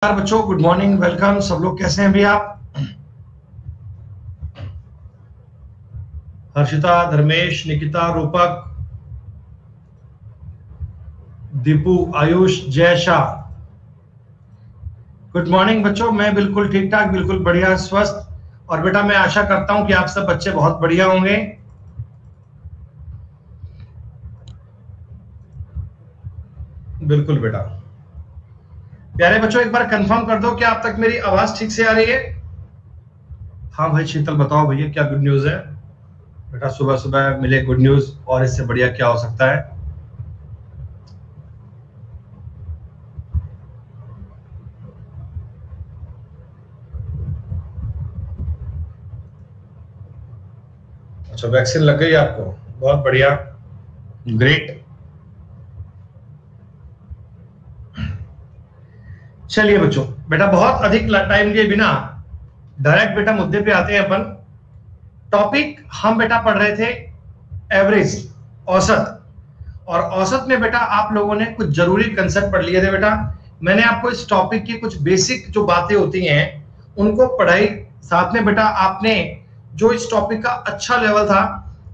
बच्चों, good morning, welcome. सब लोग कैसे हैं भैया? हर्षिता, धर्मेश, निकिता, रूपक, दीपू, आयुष, जय शाह, गुड मॉर्निंग बच्चों। मैं बिल्कुल ठीक ठाक, बिल्कुल बढ़िया, स्वस्थ। और बेटा मैं आशा करता हूं कि आप सब बच्चे बहुत बढ़िया होंगे। बिल्कुल बेटा। प्यारे बच्चों, एक बार कंफर्म कर दो कि आप तक मेरी आवाज ठीक से आ रही है। हाँ भाई शीतल, बताओ भैया क्या गुड न्यूज है? बेटा सुबह सुबह मिले गुड न्यूज, और इससे बढ़िया क्या हो सकता है? अच्छा, वैक्सीन लग गई आपको? बहुत बढ़िया, ग्रेट। चलिए बच्चों, बेटा बहुत अधिक टाइम लिए बिना डायरेक्ट बेटा मुद्दे पे आते हैं अपन। टॉपिक हम बेटा पढ़ रहे थे एवरेज, औसत। और औसत में बेटा आप लोगों ने कुछ जरूरी कंसेप्ट पढ़ लिए थे बेटा। मैंने आपको इस टॉपिक की कुछ बेसिक जो बातें होती हैं उनको पढ़ाई। साथ में बेटा आपने जो इस टॉपिक का अच्छा लेवल था,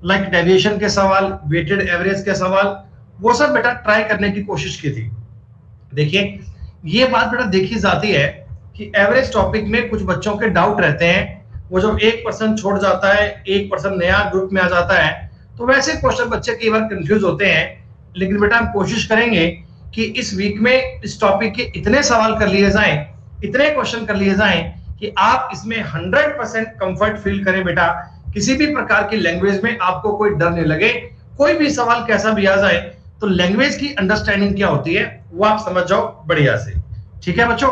लाइक डेविएशन के सवाल, वेटेड एवरेज के सवाल, वो सब बेटा ट्राई करने की कोशिश की थी। देखिए, ये बात बेटा देखी जाती है कि एवरेज टॉपिक में कुछ बच्चों के डाउट रहते हैं। वो जब 1% छोड़ जाता है, 1% नया ग्रुप में आ जाता है, तो वैसे क्वेश्चन बच्चे कई बार कंफ्यूज होते हैं। लेकिन बेटा हम कोशिश करेंगे कि इस वीक में इस टॉपिक के इतने सवाल कर लिए जाएं, इतने क्वेश्चन कर लिए जाएं कि आप इसमें 100% कंफर्ट फील करें बेटा। किसी भी प्रकार की लैंग्वेज में आपको कोई डर नहीं लगे। कोई भी सवाल कैसा भी आ जाए तो लैंग्वेज की अंडरस्टैंडिंग क्या होती है वो आप समझ जाओ बढ़िया से। ठीक है बच्चों?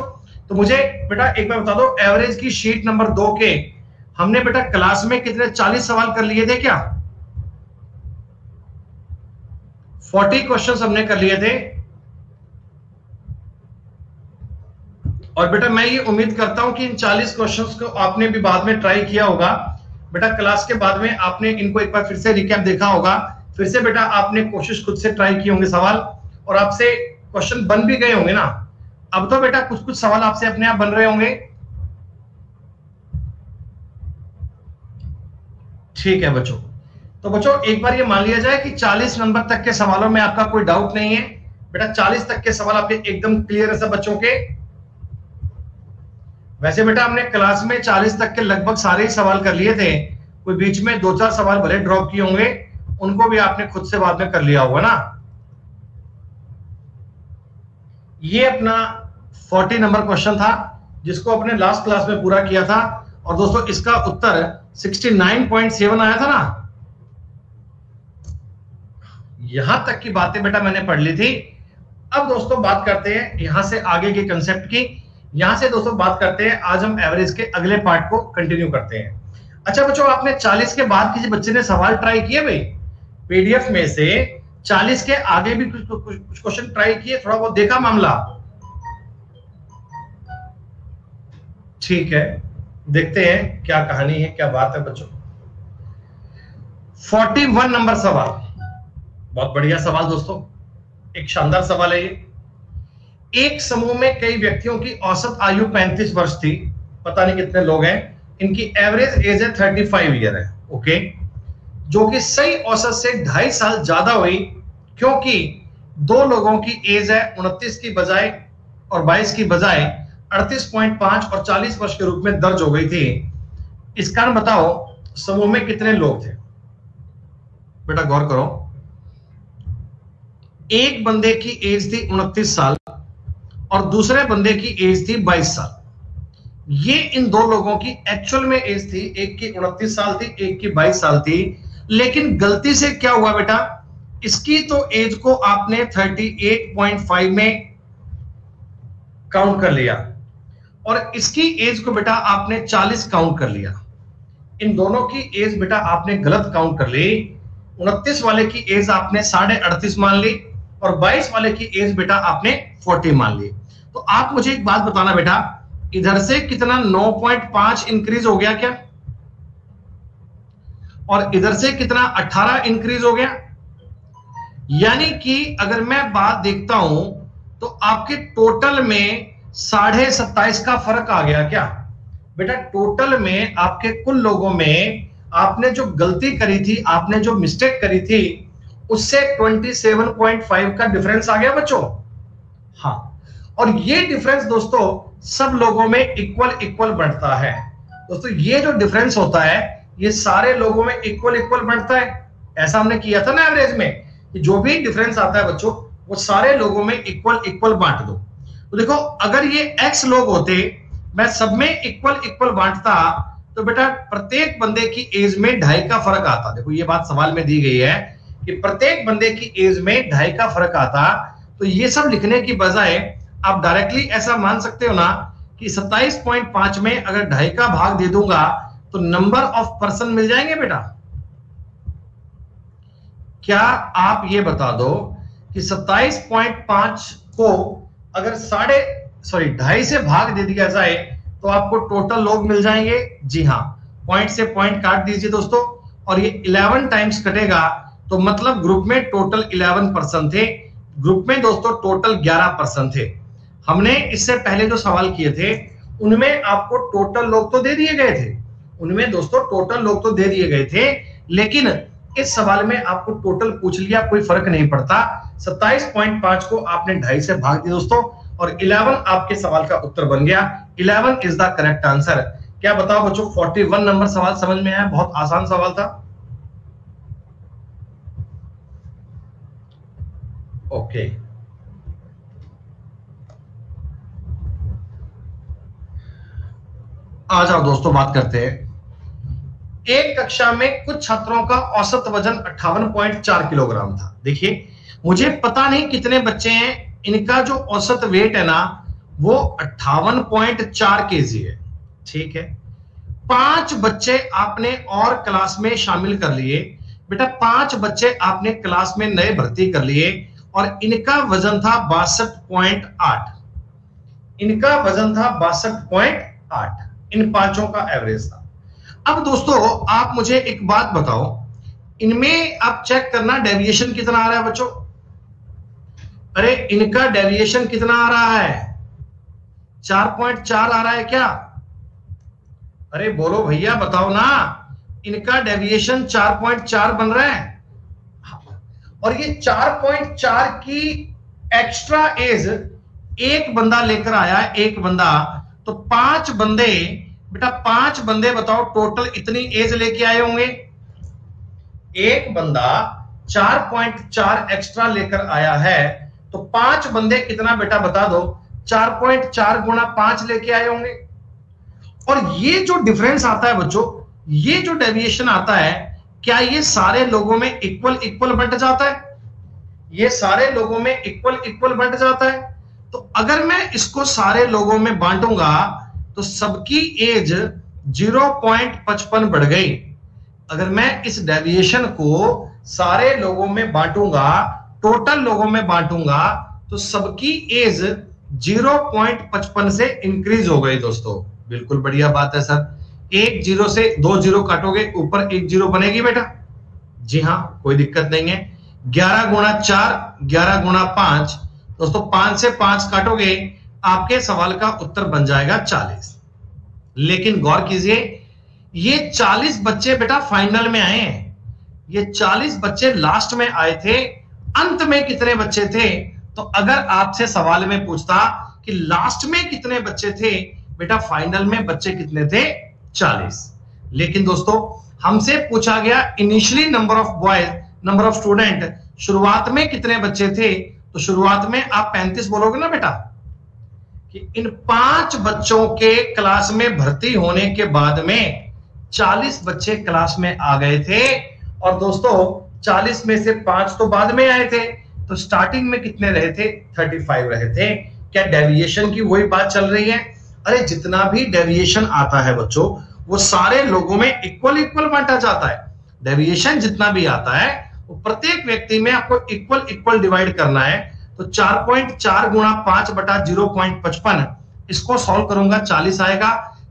तो मुझे बेटा एक बार बता दो, एवरेज की शीट नंबर 2 के हमने बेटा क्लास में कितने 40 सवाल कर लिए थे क्या? 40 क्वेश्चंस हमने कर लिए थे। और बेटा मैं ये उम्मीद करता हूं कि इन 40 क्वेश्चंस को आपने भी बाद में ट्राई किया होगा। बेटा क्लास के बाद में आपने इनको एक बार फिर से रिकैप देखा होगा। फिर से बेटा आपने कोशिश खुद से ट्राई किए होंगे सवाल, और आपसे क्वेश्चन बन भी गए होंगे ना। अब तो बेटा कुछ कुछ सवाल आपसे अपने आप बन रहे होंगे। ठीक है बच्चों। तो बच्चों एक बार ये मान लिया जाए कि 40 नंबर तक के सवालों में आपका कोई डाउट नहीं है। बेटा 40 तक के सवाल आपके एकदम क्लियर है सब बच्चों के। वैसे बेटा हमने क्लास में 40 तक के लगभग सारे ही सवाल कर लिए थे। कोई बीच में 2-4 सवाल भले ड्रॉप किए होंगे, उनको भी आपने खुद से बाद में कर लिया होगा ना। ये अपना 40 नंबर क्वेश्चन था जिसको अपने लास्ट क्लास में पूरा किया था। और दोस्तों इसका उत्तर 69.7 आया था ना। यहां तक की बातें बेटा मैंने पढ़ ली थी। अब दोस्तों बात करते हैं यहां से आगे के कंसेप्ट की। यहां से दोस्तों बात करते हैं, आज हम एवरेज के अगले पार्ट को कंटिन्यू करते हैं। अच्छा बच्चों, आपने 40 के बाद किसी बच्चे ने सवाल ट्राई किए भाई? पीडीएफ में से 40 के आगे भी कुछ क्वेश्चन ट्राई किए, थोड़ा बहुत देखा मामला? ठीक है, देखते हैं क्या कहानी है, क्या बात है बच्चों। 41 नंबर सवाल, बहुत बढ़िया सवाल दोस्तों, एक शानदार सवाल है ये। एक समूह में कई व्यक्तियों की औसत आयु 35 वर्ष थी। पता नहीं कितने लोग हैं, इनकी एवरेज एज है 35 ईयर है। ओके, जो कि सही औसत से 2.5 साल ज्यादा हुई, क्योंकि दो लोगों की एज है 29 की बजाय और 22 की बजाय 38.5 और 40 वर्ष के रूप में दर्ज हो गई थी। इस कारण बताओ समूह में कितने लोग थे? बेटा गौर करो, एक बंदे की एज थी 29 साल और दूसरे बंदे की एज थी 22 साल। ये इन दो लोगों की एक्चुअल में एज थी, एक की 29 साल थी, एक की 22 साल थी। लेकिन गलती से क्या हुआ बेटा, इसकी तो एज को आपने 38.5 में काउंट कर लिया और इसकी एज को बेटा आपने 40 काउंट कर लिया। इन दोनों की एज बेटा आपने गलत काउंट कर ली। 29 वाले की एज आपने 38.5 मान ली और 22 वाले की एज बेटा आपने 40 मान ली। तो आप मुझे एक बात बताना बेटा, इधर से कितना 9.5 इंक्रीज हो गया क्या? और इधर से कितना 18 इंक्रीज हो गया। यानी कि अगर मैं बात देखता हूं तो आपके टोटल में 27.5 का फर्क आ गया क्या बेटा? टोटल में आपके कुल लोगों में आपने जो गलती करी थी, आपने जो मिस्टेक करी थी, उससे 27.5 का डिफरेंस आ गया बच्चों। हाँ, और ये डिफरेंस दोस्तों सब लोगों में इक्वल इक्वल बढ़ता है। दोस्तों ये जो डिफरेंस होता है ये सारे लोगों में इक्वल इक्वल बढ़ता है। ऐसा हमने किया था ना एवरेज में, कि जो भी डिफरेंस आता है बच्चों वो सारे लोगों में इक्वल इक्वल बांट दो। तो देखो अगर ये x लोग होते, मैं सब में इक्वल इक्वल बांटता, तो बेटा प्रत्येक बंदे की एज में 2.5 का फर्क आता। देखो ये बात सवाल में दी गई है कि प्रत्येक बंदे की एज में 2.5 का फर्क आता। तो ये सब लिखने की बजाय आप डायरेक्टली ऐसा मान सकते हो ना कि 27.5 में अगर 2.5 का भाग दे दूंगा तो नंबर ऑफ पर्सन मिल जाएंगे बेटा। क्या आप ये बता दो कि 27.5 को अगर 2.5 से भाग दे दिया जाए तो आपको टोटल लोग मिल जाएंगे? जी हाँ, पॉइंट से पॉइंट काट दीजिए दोस्तों, और ये 11 टाइम्स कटेगा तो मतलब ग्रुप में टोटल 11 पर्सन थे, ग्रुप में दोस्तों टोटल 11 पर्सन थे। हमने इससे पहले जो सवाल किए थे उनमें आपको टोटल लोग तो दे दिए गए थे, उनमें दोस्तों टोटल लोग तो दे दिए गए थे, लेकिन इस सवाल में आपको टोटल पूछ लिया, कोई फर्क नहीं पड़ता। 27.5 को आपने 2.5 से भाग दिया दोस्तों, और 11 आपके सवाल का उत्तर बन गया। 11 इज द करेक्ट आंसर। क्या बताओ बच्चों, 41 नंबर सवाल समझ में आया? बहुत आसान सवाल था। ओके, आ जाओ दोस्तों बात करते हैं। एक कक्षा में कुछ छात्रों का औसत वजन 58.4 किलोग्राम था। देखिए मुझे पता नहीं कितने बच्चे हैं, इनका जो औसत वेट है ना वो 58.4 केजी है, ठीक है। 5 बच्चे आपने और क्लास में शामिल कर लिए बेटा, 5 बच्चे आपने क्लास में नए भर्ती कर लिए और इनका वजन था 62.8, इनका वजन था 62.8, इन पांचों का एवरेज था। अब दोस्तों आप मुझे एक बात बताओ, इनमें आप चेक करना डेविएशन कितना आ रहा है बच्चों। अरे इनका डेविएशन कितना आ रहा है? 4.4 आ रहा है क्या? अरे बोलो भैया, बताओ ना, इनका डेविएशन 4.4 बन रहा है। और ये 4.4 की एक्स्ट्रा एज एक बंदा लेकर आया है, एक बंदा, तो 5 बंदे बेटा, 5 बंदे बताओ टोटल इतनी एज लेके आए होंगे। एक बंदा 4.4 एक्स्ट्रा लेकर आया है, तो 5 बंदे कितना बेटा बता दो? 4.4 गुणा 5 लेके आए होंगे। और ये जो डिफरेंस आता है बच्चों, ये जो डेविएशन आता है, क्या ये सारे लोगों में इक्वल इक्वल बंट जाता है? ये सारे लोगों में इक्वल इक्वल बंट जाता है। तो अगर मैं इसको सारे लोगों में बांटूंगा तो सबकी एज 0.55 बढ़ गई। अगर मैं इस डेविएशन को सारे लोगों में बांटूंगा, टोटल लोगों में बांटूंगा, तो सबकी एज 0.55 से इंक्रीज हो गई दोस्तों। बिल्कुल बढ़िया बात है सर। 1 0 से 2 0 काटोगे, ऊपर 1 0 बनेगी बेटा। जी हाँ, कोई दिक्कत नहीं है। 11 गुणा 4, 11 गुणा 5, दोस्तों 5 से 5 काटोगे, आपके सवाल का उत्तर बन जाएगा 40। लेकिन गौर कीजिए, ये 40 बच्चे बेटा फाइनल में आए हैं, ये 40 बच्चे लास्ट में आए थे। अंत में कितने बच्चे थे? तो अगर आपसे सवाल में पूछता कि लास्ट में कितने बच्चे थे, बेटा फाइनल में बच्चे कितने थे? 40। लेकिन दोस्तों हमसे पूछा गया initially number of boys, number of student, शुरुआत में कितने बच्चे थे? तो शुरुआत में आप 35 बोलोगे ना बेटा, कि इन 5 बच्चों के क्लास में भर्ती होने के बाद में 40 बच्चे क्लास में आ गए थे। और दोस्तों 40 में से 5 तो बाद में आए थे, तो स्टार्टिंग में कितने रहे थे? 35 रहे थे। क्या डेविएशन की वही बात चल रही है? अरे जितना भी डेविएशन आता है बच्चों, वो सारे लोगों में इक्वल इक्वल बांटा जाता है। डेविएशन जितना भी आता है वो प्रत्येक व्यक्ति में आपको इक्वल इक्वल डिवाइड करना है। तो 4.4 गुणा 5 बटा 0.55, इसको सॉल्व करूंगा 40 आएगा।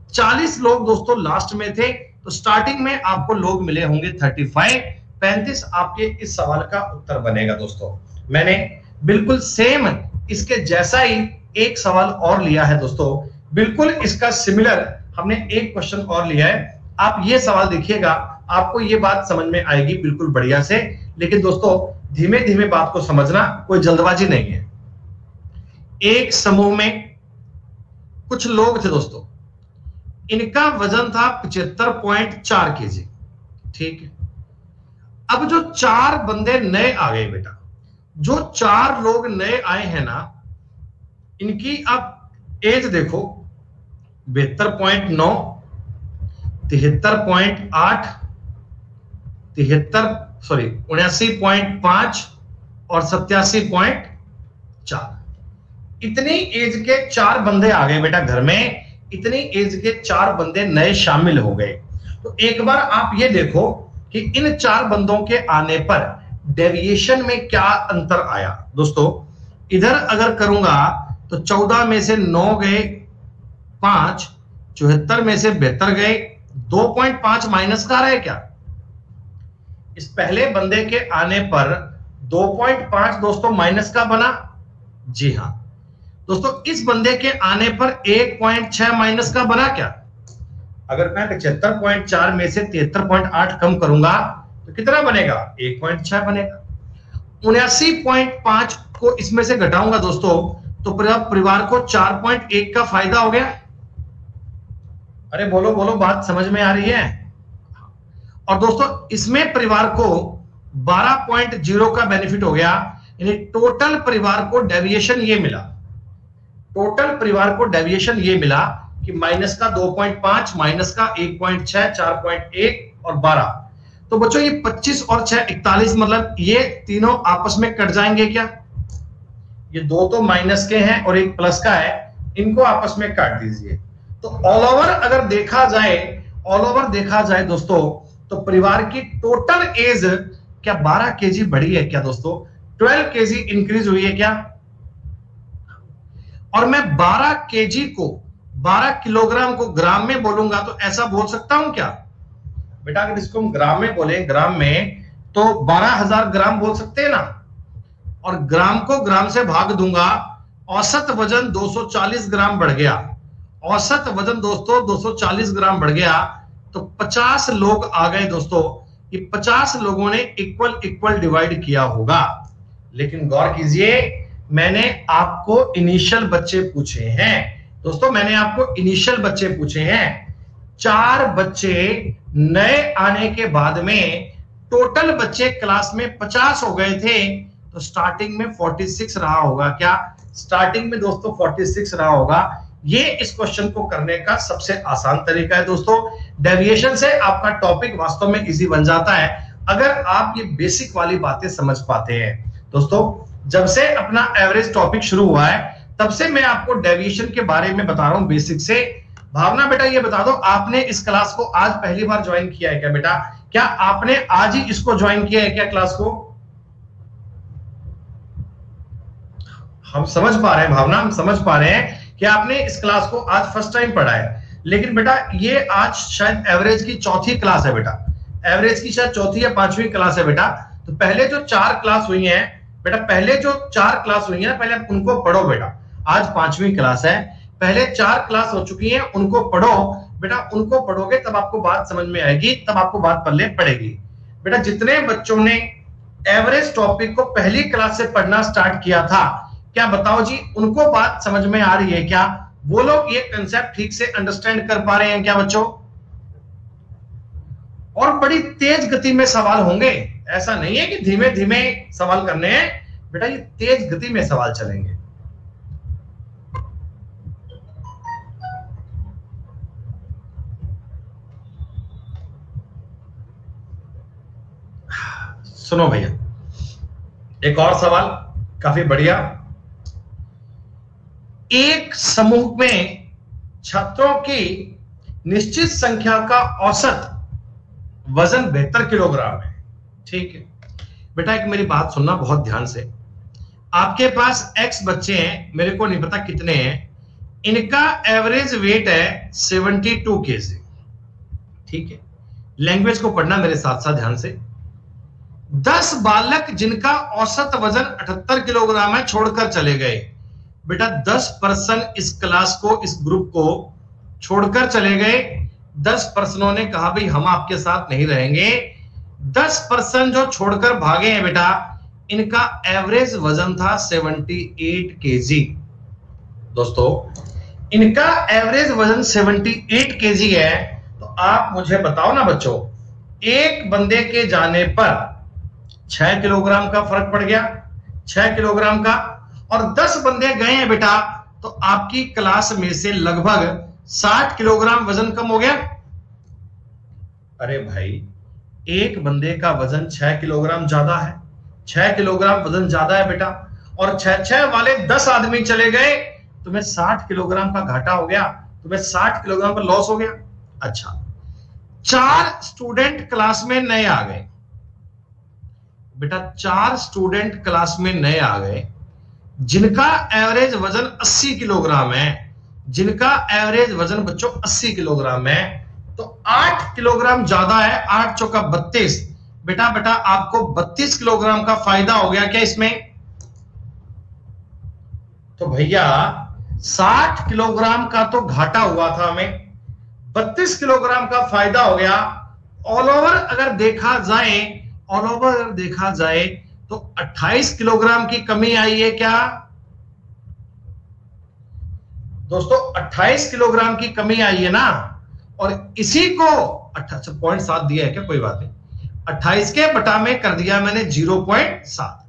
40 लोग दोस्तों लास्ट में थे, तो स्टार्टिंग में आपको लोग मिले होंगे 35। 35 आपके इस सवाल का उत्तर बनेगा दोस्तों। मैंने बिल्कुल सेम इसके जैसा ही एक सवाल और लिया है दोस्तों, बिल्कुल इसका सिमिलर हमने एक क्वेश्चन और लिया है। आप ये सवाल देखिएगा, आपको ये बात समझ में आएगी बिल्कुल बढ़िया से। लेकिन दोस्तों धीमे धीमे बात को समझना, कोई जल्दबाजी नहीं है। एक समूह में कुछ लोग थे दोस्तों, इनका वजन था 75.4 केजी। ठीक है, अब जो 4 बंदे नए आ गए बेटा, जो 4 लोग नए आए हैं ना, इनकी अब एज देखो 72.9, 73.8, 79.5 और 87.4। इतनी एज के 4 बंदे आ गए बेटा घर में, इतनी एज के 4 बंदे नए शामिल हो गए। तो एक बार आप ये देखो कि इन 4 बंदों के आने पर डेविएशन में क्या अंतर आया। दोस्तों इधर अगर करूंगा तो 14 में से 9 गए 5, 74 में से 72 गए, 2.5 माइनस का आ रहा है क्या? इस पहले बंदे के आने पर 2.5 दोस्तों माइनस का बना। जी हां दोस्तों, इस बंदे के आने पर 1.6 माइनस का बना क्या? अगर मैं 75.4 में से 73.8 कम करूंगा तो कितना बनेगा? 1.6 बनेगा। 79.5 को इसमें से घटाऊंगा दोस्तों तो परिवार को 4.1 का फायदा हो गया। अरे बोलो बोलो, बात समझ में आ रही है? और दोस्तों इसमें परिवार को 12.0 का बेनिफिट हो गया, यानी टोटल परिवार को डेविएशन ये मिला। टोटल परिवार को डेविएशन ये मिला कि माइनस का 2.5, माइनस का 1.6, 4.1 और 12। तो बच्चों ये 25 और 6 41, मतलब ये तीनों आपस में कट जाएंगे क्या? ये 2 तो माइनस के हैं और 1 प्लस का है, इनको आपस में काट दीजिए। तो ऑल ओवर अगर देखा जाए, ऑल ओवर देखा जाए दोस्तों, तो परिवार की टोटल एज क्या 12 केजी बढ़ी है क्या दोस्तों? 12 केजी इंक्रीज हुई है क्या? और मैं 12 केजी को 12 किलोग्राम को ग्राम में बोलूंगा तो ऐसा बोल सकता हूं क्या बेटा? अगर इसको हम ग्राम में बोले, ग्राम में, तो 12,000 ग्राम बोल सकते हैं ना। और ग्राम को ग्राम से भाग दूंगा, औसत वजन 240 ग्राम बढ़ गया। औसत वजन दोस्तों 240 ग्राम बढ़ गया, तो 50 लोग आ गए दोस्तों। ये 50 लोगों ने इक्वल इक्वल डिवाइड किया होगा। लेकिन गौर कीजिए, मैंने आपको इनिशियल बच्चे पूछे हैं दोस्तों, मैंने आपको इनिशियल बच्चे पूछे हैं। 4 बच्चे नए आने के बाद में टोटल बच्चे क्लास में 50 हो गए थे, तो स्टार्टिंग में 46 रहा होगा क्या? स्टार्टिंग में दोस्तों 46 रहा होगा। ये इस क्वेश्चन को करने का सबसे आसान तरीका है दोस्तों। डेविएशन से आपका टॉपिक वास्तव में इजी बन जाता है अगर आप ये बेसिक वाली बातें समझ पाते हैं। दोस्तों जब से अपना एवरेज टॉपिक शुरू हुआ है तब से मैं आपको डेविएशन के बारे में बता रहा हूं बेसिक से। भावना बेटा ये बता दो, आपने इस क्लास को आज पहली बार ज्वाइन किया है क्या बेटा? क्या आपने आज ही इसको ज्वाइन किया है क्या क्लास को? हम समझ पा रहे हैं भावना, हम समझ पा रहे हैं कि आपने इस क्लास को आज फर्स्ट टाइम पढ़ा है। लेकिन बेटा ये आज शायद एवरेज की चौथी क्लास है बेटा, एवरेज की शायद चौथी या 5वीं क्लास है बेटा। तो पहले जो 4 क्लास हुई हैं बेटा, पहले जो 4 क्लास हुई है पहले उनको पढ़ो बेटा। आज 5वीं क्लास है, पहले 4 क्लास हो चुकी हैं, उनको पढ़ो बेटा। उनको पढ़ोगे तब आपको बात समझ में आएगी, तब आपको बात पल्ले पड़ेगी बेटा। जितने बच्चों ने एवरेज टॉपिक को पहली क्लास से पढ़ना स्टार्ट किया था, क्या बताओ जी, उनको बात समझ में आ रही है क्या? वो लोग ये कंसेप्ट ठीक से अंडरस्टैंड कर पा रहे हैं क्या बच्चों? और बड़ी तेज गति में सवाल होंगे, ऐसा नहीं है कि धीमे धीमे सवाल करने हैं बेटा, ये तेज गति में सवाल चलेंगे। सुनो भैया, एक और सवाल काफी बढ़िया। एक समूह में छात्रों की निश्चित संख्या का औसत वजन 72 किलोग्राम है। ठीक है बेटा, एक मेरी बात सुनना बहुत ध्यान से। आपके पास x बच्चे हैं, मेरे को नहीं पता कितने हैं, इनका एवरेज वेट है 72 केजी। ठीक है, लैंग्वेज को पढ़ना मेरे साथ साथ ध्यान से। 10 बालक जिनका औसत वजन 78 किलोग्राम है छोड़कर चले गए। बेटा 10% इस क्लास को, इस ग्रुप को छोड़कर चले गए। 10% ने कहा भाई हम आपके साथ नहीं रहेंगे। 10% जो छोड़कर भागे हैं बेटा, इनका एवरेज वजन था 78 केजी। दोस्तों इनका एवरेज वजन 78 केजी है। तो आप मुझे बताओ ना बच्चों, एक बंदे के जाने पर 6 किलोग्राम का फर्क पड़ गया, 6 किलोग्राम का, और 10 बंदे गए हैं बेटा, तो आपकी क्लास में से लगभग 60 किलोग्राम वजन कम हो गया। अरे भाई एक बंदे का वजन 6 किलोग्राम ज्यादा है, 6 किलोग्राम वजन ज्यादा है बेटा, और 6 वाले 10 आदमी चले गए, तुम्हें 60 किलोग्राम का घाटा हो गया, तुम्हें 60 किलोग्राम का लॉस हो गया। अच्छा, 4 स्टूडेंट क्लास में नए आ गए बेटा, 4 स्टूडेंट क्लास में नए आ गए जिनका एवरेज वजन 80 किलोग्राम है, जिनका एवरेज वजन बच्चों 80 किलोग्राम है। तो 8 किलोग्राम ज्यादा है, 8 चौका 32। बेटा आपको 32 किलोग्राम का फायदा हो गया क्या इसमें? तो भैया 60 किलोग्राम का तो घाटा हुआ था हमें, 32 किलोग्राम का फायदा हो गया। ऑल ओवर अगर देखा जाए तो 28 किलोग्राम की कमी आई है क्या दोस्तों? 28 किलोग्राम की कमी आई है ना। और इसी को 0.7 दिया है क्या? कोई बात नहीं, 28 के बटा में कर दिया मैंने 0.7,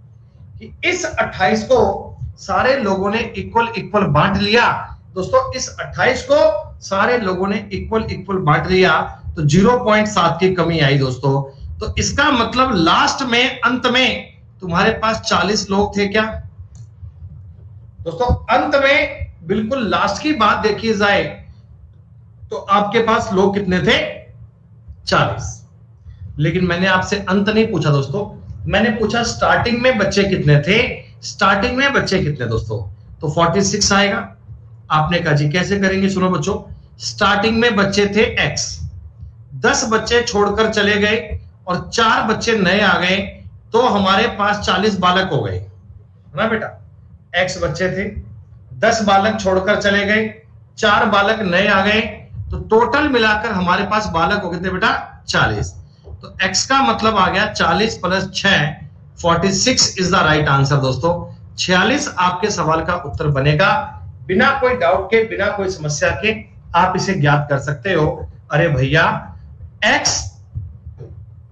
कि इस 28 को सारे लोगों ने इक्वल बांट लिया। दोस्तों इस 28 को सारे लोगों ने इक्वल बांट लिया, तो 0.7 की कमी आई दोस्तों। तो इसका मतलब लास्ट में, अंत में तुम्हारे पास 40 लोग थे क्या दोस्तों? अंत में बिल्कुल लास्ट की बात देखी जाए तो आपके पास लोग कितने थे? 40। लेकिन मैंने आपसे अंत नहीं पूछा दोस्तों, मैंने पूछा स्टार्टिंग में बच्चे कितने थे। स्टार्टिंग में बच्चे कितने दोस्तों? तो 46 आएगा। आपने कहा जी कैसे करेंगे? सुनो बच्चों, स्टार्टिंग में बच्चे थे x, 10 बच्चे छोड़कर चले गए और 4 बच्चे नए आ गए, तो हमारे पास 40 बालक हो गए ना बेटा। x बच्चे थे, 10 बालक छोड़कर चले गए, 4 बालक नए आ गए, तो टोटल मिलाकर हमारे पास बालक हो गए थे बेटा 40। तो x का मतलब आ गया 40 + 6, 46 इज द राइट आंसर दोस्तों। 46 आपके सवाल का उत्तर बनेगा। बिना कोई डाउट के, बिना कोई समस्या के आप इसे ज्ञात कर सकते हो। अरे भैया x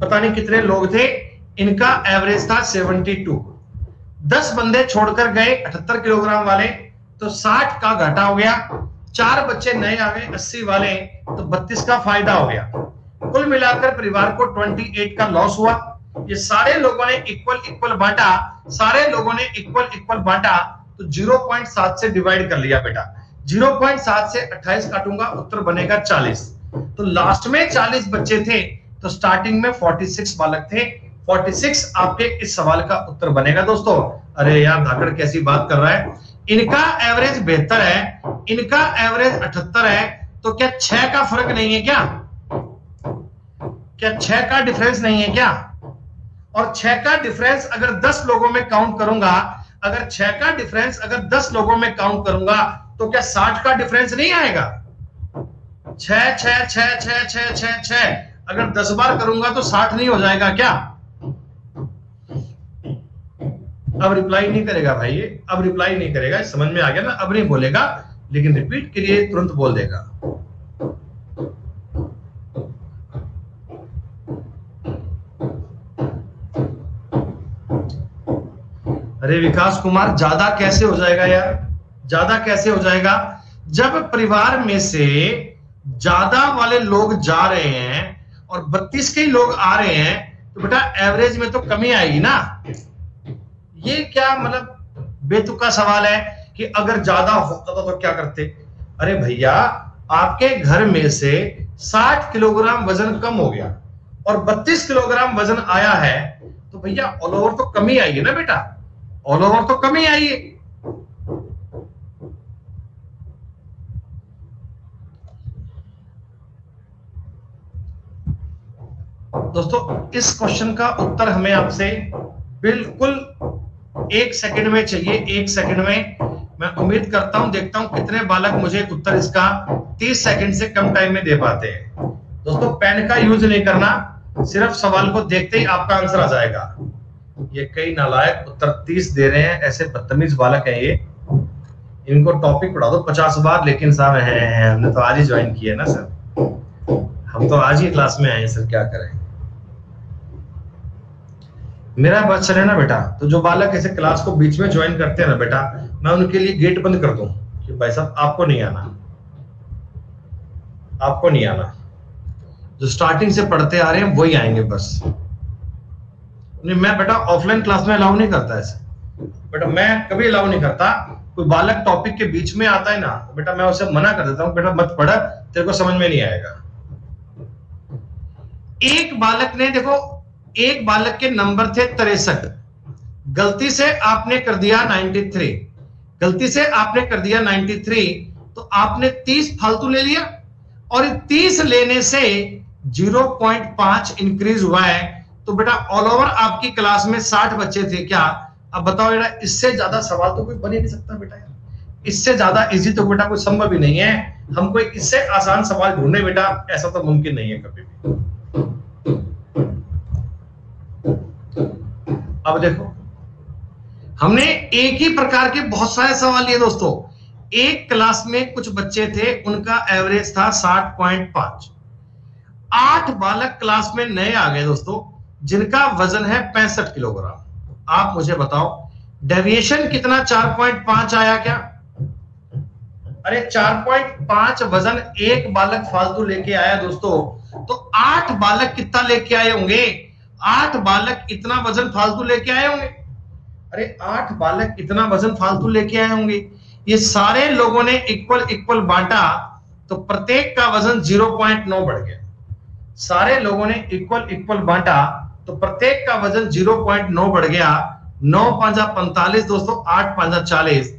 पता नहीं कितने लोग थे, इनका एवरेज था 72, 10 बंदे छोड़कर गए 78 किलोग्राम वाले, तो 60 का घाटा हो गया। 4 बच्चे नए आ गए 80 वाले, तो 32 का फायदा हो गया। कुल मिलाकर परिवार को 28 का लॉस हुआ। ये सारे लोगों ने इक्वल बांटा, सारे लोगों ने इक्वल बांटा, तो 0.7 से डिवाइड कर लिया बेटा। 0.7 से 28 काटूंगा, उत्तर बनेगा 40। तो लास्ट में 40 बच्चे थे, तो स्टार्टिंग में 46 बालक थे। 46 आपके इस सवाल का उत्तर बनेगा दोस्तों। अरे यार धाकड़ कैसी बात कर रहा है। इनका एवरेज 72 है, इनका एवरेज 78 है, तो क्या 6 का फर्क नहीं है क्या? क्या 6 का डिफरेंस नहीं है क्या? और 6 का डिफरेंस अगर 10 लोगों में काउंट करूंगा, अगर 6 का डिफरेंस अगर 10 लोगों में काउंट करूंगा, तो क्या 60 का डिफरेंस नहीं आएगा? 6 6 6 6 6 6 6 अगर 10 बार करूंगा तो 60 नहीं हो जाएगा क्या? अब रिप्लाई नहीं करेगा भाई, अब रिप्लाई नहीं करेगा, समझ में आ गया ना? अब नहीं बोलेगा, लेकिन रिपीट करिए तुरंत बोल देगा। अरे विकास कुमार ज्यादा कैसे हो जाएगा यार? ज्यादा कैसे हो जाएगा? जब परिवार में से ज्यादा वाले लोग जा रहे हैं और 32 के ही लोग आ रहे हैं, तो बेटा एवरेज में तो कमी आएगी ना। ये क्या मतलब बेतुका सवाल है कि अगर ज्यादा होता तो क्या करते? अरे भैया आपके घर में से 60 किलोग्राम वजन कम हो गया और 32 किलोग्राम वजन आया है, तो भैया ऑल ओवर तो कमी आई है ना बेटा, ऑल ओवर तो कमी आई है। दोस्तों इस क्वेश्चन का उत्तर हमें आपसे बिल्कुल 1 सेकंड में चाहिए, 1 सेकंड में। मैं उम्मीद करता हूं, देखता हूं कितने बालक मुझे उत्तर इसका 30 सेकंड से कम टाइम में दे पाते हैं। दोस्तों पेन का यूज नहीं करना, सिर्फ सवाल को देखते ही आपका आंसर आ जाएगा। ये कई नालायक उत्तर 30 दे रहे हैं, ऐसे बदतमीज बालक हैं ये। इनको टॉपिक पढ़ा दो 50 बार, लेकिन साहब हमने तो आज ही ज्वाइन किया ना सर, हम तो आज ही क्लास में आए सर, क्या करें। मेरा बात चले ना बेटा, तो जो बालक ऐसे क्लास को बीच में ज्वाइन करते हैं ना बेटा, मैं उनके लिए गेट बंद कर दूं कि भाई साहब आपको नहीं आना, आपको नहीं आना। जो स्टार्टिंग से पढ़ते आ रहे हैं वही आएंगे बस। नहीं, मैं बेटा ऑफलाइन क्लास में अलाउ नहीं करता ऐसे बेटा, मैं कभी अलाउ नहीं करता। कोई बालक टॉपिक के बीच में आता है ना तो बेटा मैं उसे मना कर देता हूं, बेटा मत पढ़, तेरे को समझ में नहीं आएगा। एक बालक ने, देखो एक बालक के नंबर थे 63, गलती से आपने कर दिया 93, गलती से आपने कर दिया 93, तो आपने 30 फालतू ले लिया, और 30 लेने से 0.5 इंक्रीज हुआ है। तो बेटा ऑल ओवर आपकी क्लास में 60 बच्चे थे क्या? अब बताओ बेटा, इससे ज्यादा सवाल तो कोई बन ही नहीं सकता बेटा यार, इससे ज्यादा इजी तो बेटा कोई संभव ही नहीं है। हम कोई इससे आसान सवाल ढूंढने बेटा, ऐसा तो मुमकिन नहीं है कभी भी। अब देखो, हमने एक ही प्रकार के बहुत सारे सवाल लिए दोस्तों। एक क्लास में कुछ बच्चे थे, उनका एवरेज था 60.5। 8 बालक क्लास में नए आ गए दोस्तों, जिनका वजन है 65 किलोग्राम। आप मुझे बताओ डेविएशन कितना 4.5 आया क्या? अरे 4.5 वजन एक बालक फालतू लेके आया दोस्तों, तो 8 बालक कितना लेके आए होंगे? 8 बालक इतना वजन फालतू लेके आए होंगे। अरे 8 बालक इतना वजन फालतू लेके आए होंगे। ये सारे लोगों ने इक्वल इक्वल बांटा, तो प्रत्येक का वजन 0.9 बढ़ गया। सारे लोगों ने इक्वल इक्वल बांटा, तो प्रत्येक का वजन 0.9 बढ़ गया। 9 5 45 दोस्तों, 8 5 40।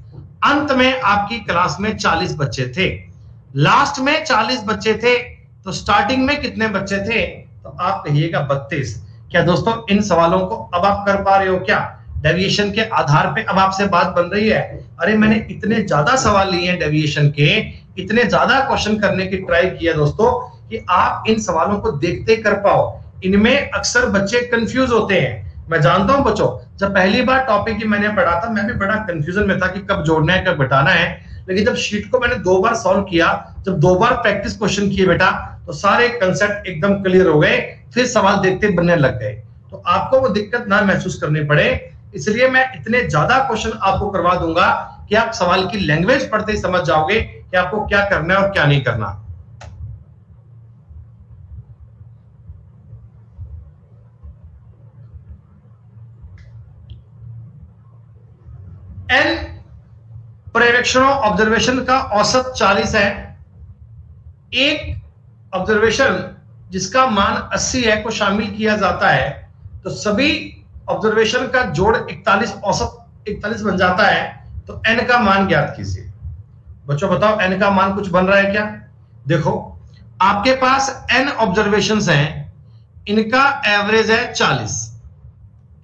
अंत में आपकी क्लास में 40 बच्चे थे, लास्ट में 40 बच्चे थे, तो स्टार्टिंग में कितने बच्चे थे? तो आप कहिएगा 32। क्या दोस्तों इन सवालों को अब आप कर पा रहे हो क्या? डेविएशन के आधार पे अब आपसे बात बन रही है। अरे मैंने इतने ज्यादा सवाल लिए हैं डेविएशन के, इतने ज्यादा क्वेश्चन करने की ट्राई किया दोस्तों, कि आप इन सवालों को देखते कर पाओ। इनमें अक्सर बच्चे कंफ्यूज होते हैं। मैं जानता हूं बच्चों, जब पहली बार टॉपिक की मैंने पढ़ा था, मैं भी बड़ा कंफ्यूजन में था कि कब जोड़ना है कब घटाना है। लेकिन जब शीट को मैंने 2 बार सॉल्व किया, जब 2 बार प्रैक्टिस क्वेश्चन किए बेटा, तो सारे कंसेप्ट एकदम क्लियर हो गए, फिर सवाल देखते बनने लग गए। तो आपको वो दिक्कत ना महसूस करनी पड़े, इसलिए मैं इतने ज्यादा क्वेश्चन आपको करवा दूंगा कि आप सवाल की लैंग्वेज पढ़ते ही समझ जाओगे कि आपको क्या करना है और क्या नहीं करना। एन पर्यवेक्षणों ऑब्जर्वेशन का औसत 40 है। एक ऑब्जर्वेशन जिसका मान 80 है को शामिल किया जाता है, तो सभी ऑब्जर्वेशन का जोड़ 41 औसत 41 बन जाता है। तो एन का मान ज्ञात कीजिए। बच्चों बताओ एन का मान कुछ बन रहा है क्या? देखो आपके पास एन ऑब्जर्वेशंस हैं, इनका एवरेज है 40।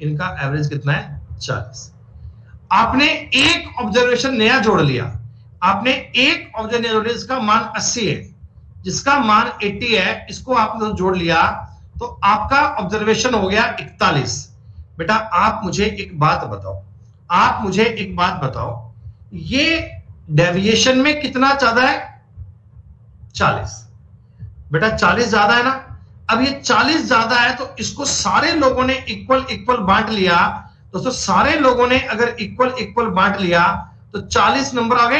इनका एवरेज कितना है? 40। आपने एक ऑब्जर्वेशन नया जोड़ लिया, आपने एक ऑब्जर्वेशन जोड़ लिया जिसका मान 80 है, जिसका मान 80 है, इसको आपने जोड़ लिया, तो आपका ऑब्जर्वेशन हो गया 41। बेटा आप मुझे एक बात बताओ, आप मुझे एक बात बताओ, ये डेविएशन में कितना ज्यादा है? 40। बेटा 40 ज्यादा है ना? अब ये 40 ज्यादा है, तो इसको सारे लोगों ने इक्वल इक्वल बांट लिया। दोस्तों सारे लोगों ने अगर इक्वल इक्वल बांट लिया, तो 40 नंबर आ गए,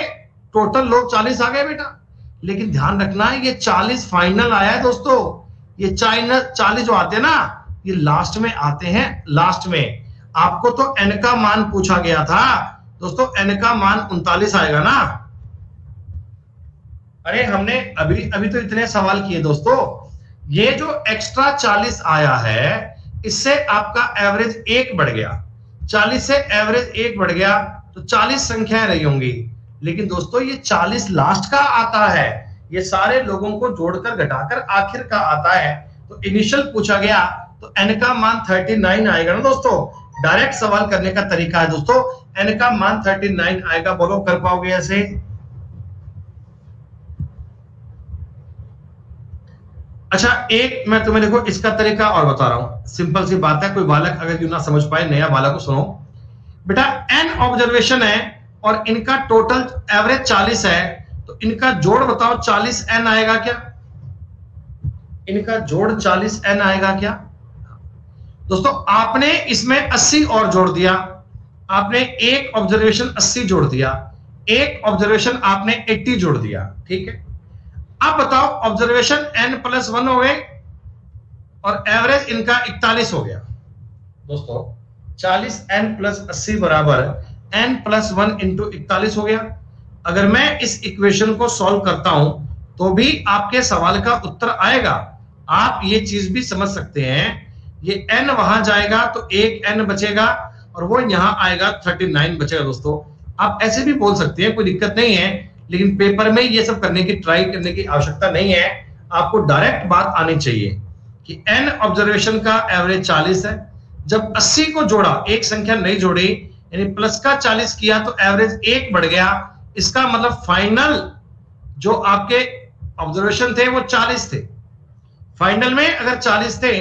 टोटल लोग 40 आ गए बेटा। लेकिन ध्यान रखना है, ये 40 फाइनल आया है दोस्तों। ये 40 जो आते हैं ना, ये लास्ट में आते हैं, लास्ट में। आपको तो एन का मान पूछा गया था दोस्तों, एन का मान 39 आएगा ना। अरे हमने अभी तो इतने सवाल किए दोस्तों। ये जो एक्स्ट्रा 40 आया है, इससे आपका एवरेज 1 बढ़ गया। 40 से एवरेज 1 बढ़ गया, तो 40 संख्याएं रही होंगी। लेकिन दोस्तों ये 40 लास्ट का आता है, ये सारे लोगों को जोड़कर घटाकर आखिर का आता है। तो इनिशियल पूछा गया, तो एन का मान 39 आएगा ना दोस्तों। डायरेक्ट सवाल करने का तरीका है दोस्तों, n का मान 39 आएगा। बोलो कर पाओगे ऐसे? अच्छा, एक मैं तुम्हें देखो इसका तरीका और बता रहा हूं, सिंपल सी बात है, कोई बालक अगर क्यों ना समझ पाए, नया बालक को सुनो बेटा। n ऑब्जर्वेशन है और इनका टोटल एवरेज 40 है, तो इनका जोड़ बताओ 40 n आएगा क्या? इनका जोड़ 40 n आएगा क्या? दोस्तों आपने इसमें 80 और जोड़ दिया, आपने एक ऑब्जर्वेशन 80 जोड़ दिया, एक ऑब्जर्वेशन आपने 80 जोड़ दिया, ठीक है। अब बताओ ऑब्जर्वेशन n+1 हो गए और एवरेज इनका 41 हो गया। दोस्तों 40 n+80 बराबर n+1 इंटू 41 हो गया। अगर मैं इस इक्वेशन को सॉल्व करता हूं तो भी आपके सवाल का उत्तर आएगा। आप ये चीज भी समझ सकते हैं, ये n वहां जाएगा तो एक n बचेगा और वो यहां आएगा 39 बचेगा। दोस्तों आप ऐसे भी बोल सकते हैं, कोई दिक्कत नहीं है, लेकिन पेपर में ये सब करने की ट्राई करने की आवश्यकता नहीं है। आपको डायरेक्ट बात आनी चाहिए कि n ऑब्जर्वेशन का एवरेज 40 है, जब 80 को जोड़ा, एक संख्या नहीं जोड़ी, यानी प्लस का 40 किया तो एवरेज 1 बढ़ गया। इसका मतलब फाइनल जो आपके ऑब्जर्वेशन थे वो 40 थे, फाइनल में अगर 40 थे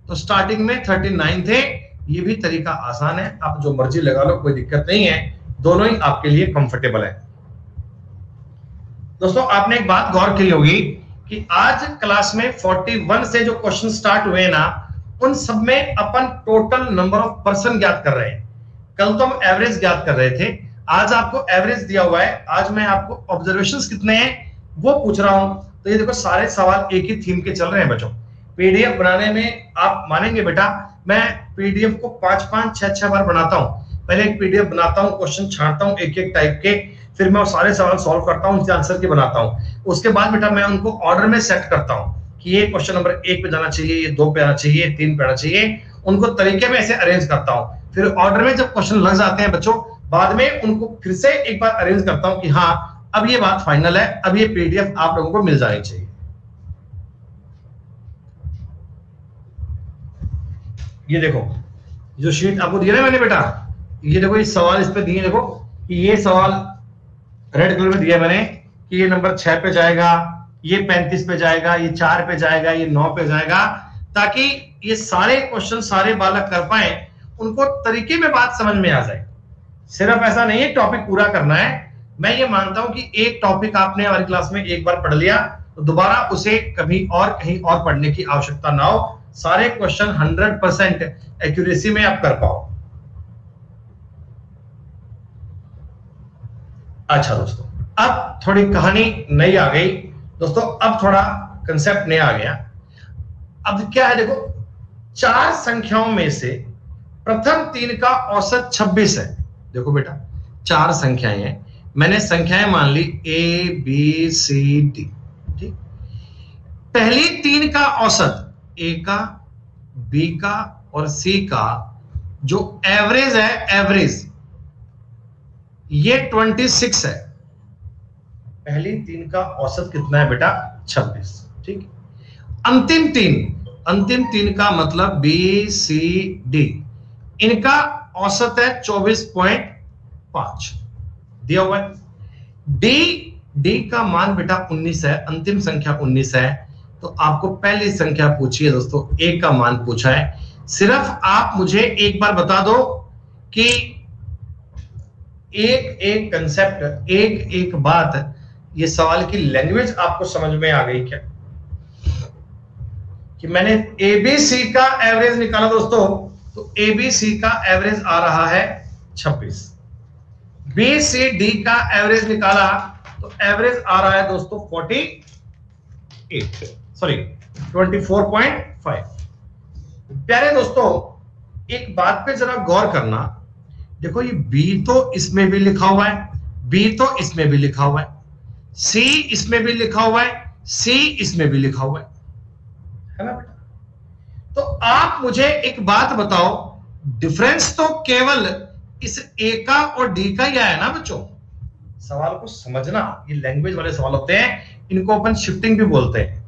तो स्टार्टिंग में 39 थे। ये भी तरीका आसान है, आप जो मर्जी लगा लो, कोई दिक्कत नहीं है, दोनों ही आपके लिए कंफर्टेबल है। दोस्तों आपने एक बात गौर की होगी कि आज क्लास में 41 से जो क्वेश्चन स्टार्ट हुए ना, उन सब में अपन टोटल नंबर ऑफ पर्सन ज्ञात कर रहे हैं। कल तो हम एवरेज ज्ञात कर रहे थे, आज आपको एवरेज दिया हुआ है, आज मैं आपको ऑब्जर्वेशंस कितने हैं वो पूछ रहा हूं। तो ये देखो सारे सवाल एक ही थीम के चल रहे हैं बच्चों। पीडीएफ बनाने में आप मानेंगे बेटा, मैं पीडीएफ को 5-5, 6-6 बार बनाता हूं। पहले एक पीडीएफ बनाता हूं, क्वेश्चन छांटता हूं एक एक टाइप के, फिर मैं सारे सवाल सॉल्व करता हूं, उनके आंसर के बनाता हूं। उसके बाद बेटा मैं उनको ऑर्डर में सेट करता हूं कि ये क्वेश्चन नंबर 1 पे जाना चाहिए, ये 2 पे आना चाहिए, 3 पे आना चाहिए। उनको तरीके में ऐसे अरेंज करता हूं। फिर ऑर्डर में जब क्वेश्चन लग जाते हैं बच्चों, बाद में उनको फिर से एक बार अरेंज करता हूं कि हाँ अब ये बात फाइनल है, अब ये पीडीएफ आप लोगों को मिल जानी चाहिए। ये देखो जो शीट आपको दिया ना मैंने बेटा, ये देखो ये सवाल इस पे दिए, देखो कि ये सवाल रेड कलर में दिया मैंने कि ये नंबर 6 पे जाएगा, ये 35 पे जाएगा, ये 4 पे जाएगा, ये 9 पे जाएगा, ताकि ये सारे क्वेश्चन सारे बालक कर पाए, उनको तरीके में बात समझ में आ जाए। सिर्फ ऐसा नहीं है टॉपिक पूरा करना है। मैं ये मानता हूं कि एक टॉपिक आपने हमारी क्लास में एक बार पढ़ लिया तो दोबारा उसे कभी और कहीं और पढ़ने की आवश्यकता ना हो। सारे क्वेश्चन 100% एक्यूरेसी में आप कर पाओ। अच्छा दोस्तों, अब थोड़ी कहानी नई आ गई दोस्तों, अब थोड़ा कंसेप्ट नया आ गया। अब क्या है देखो, 4 संख्याओं में से प्रथम 3 का औसत 26 है। देखो बेटा 4 संख्याएं हैं, मैंने संख्याएं मान ली A B C D, ठीक। पहली 3 का औसत A का, B का और C का जो एवरेज है, एवरेज ये 26 है। पहली 3 का औसत कितना है बेटा? 26, ठीक। अंतिम तीन का मतलब B C D, इनका औसत है 24.5 दिया हुआ है। D का मान बेटा 19 है, अंतिम संख्या 19 है। तो आपको पहली संख्या पूछी है दोस्तों, A का मान पूछा है। सिर्फ आप मुझे एक बार बता दो कि एक कंसेप्ट, एक बात, ये सवाल की लैंग्वेज आपको समझ में आ गई क्या? कि मैंने ABC का एवरेज निकाला दोस्तों, तो ABC का एवरेज आ रहा है 26। BCD का एवरेज निकाला तो एवरेज आ रहा है दोस्तों 24.5। प्यारे दोस्तों एक बात पे जरा गौर करना, देखो ये B तो इसमें भी लिखा हुआ है, B तो इसमें भी लिखा हुआ है, C इसमें भी लिखा हुआ है, C इसमें भी लिखा हुआ है ना बेटा? तो आप मुझे एक बात बताओ, डिफरेंस तो केवल इस A का और D का ही आया ना बच्चों? सवाल को समझना, ये लैंग्वेज वाले सवाल होते हैं, इनको अपन शिफ्टिंग भी बोलते हैं।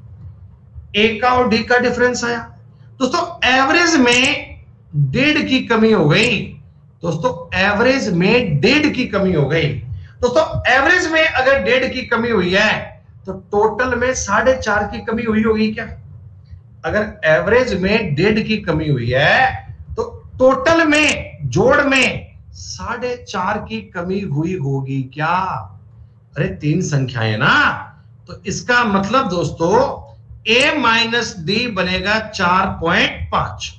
A का और D का डिफरेंस आया दोस्तों, एवरेज में 1.5 की कमी हो गई, दोस्तों एवरेज में 1.5 की कमी हो गई। दोस्तों एवरेज में अगर 1.5 की कमी हुई है तो टोटल में 4.5 की कमी हुई होगी क्या? अगर एवरेज में 1.5 की कमी हुई है तो टोटल में जोड़ में 4.5 की कमी हुई होगी क्या? अरे 3 संख्याएं ना, तो इसका मतलब दोस्तों a माइनस डी बनेगा 4.5।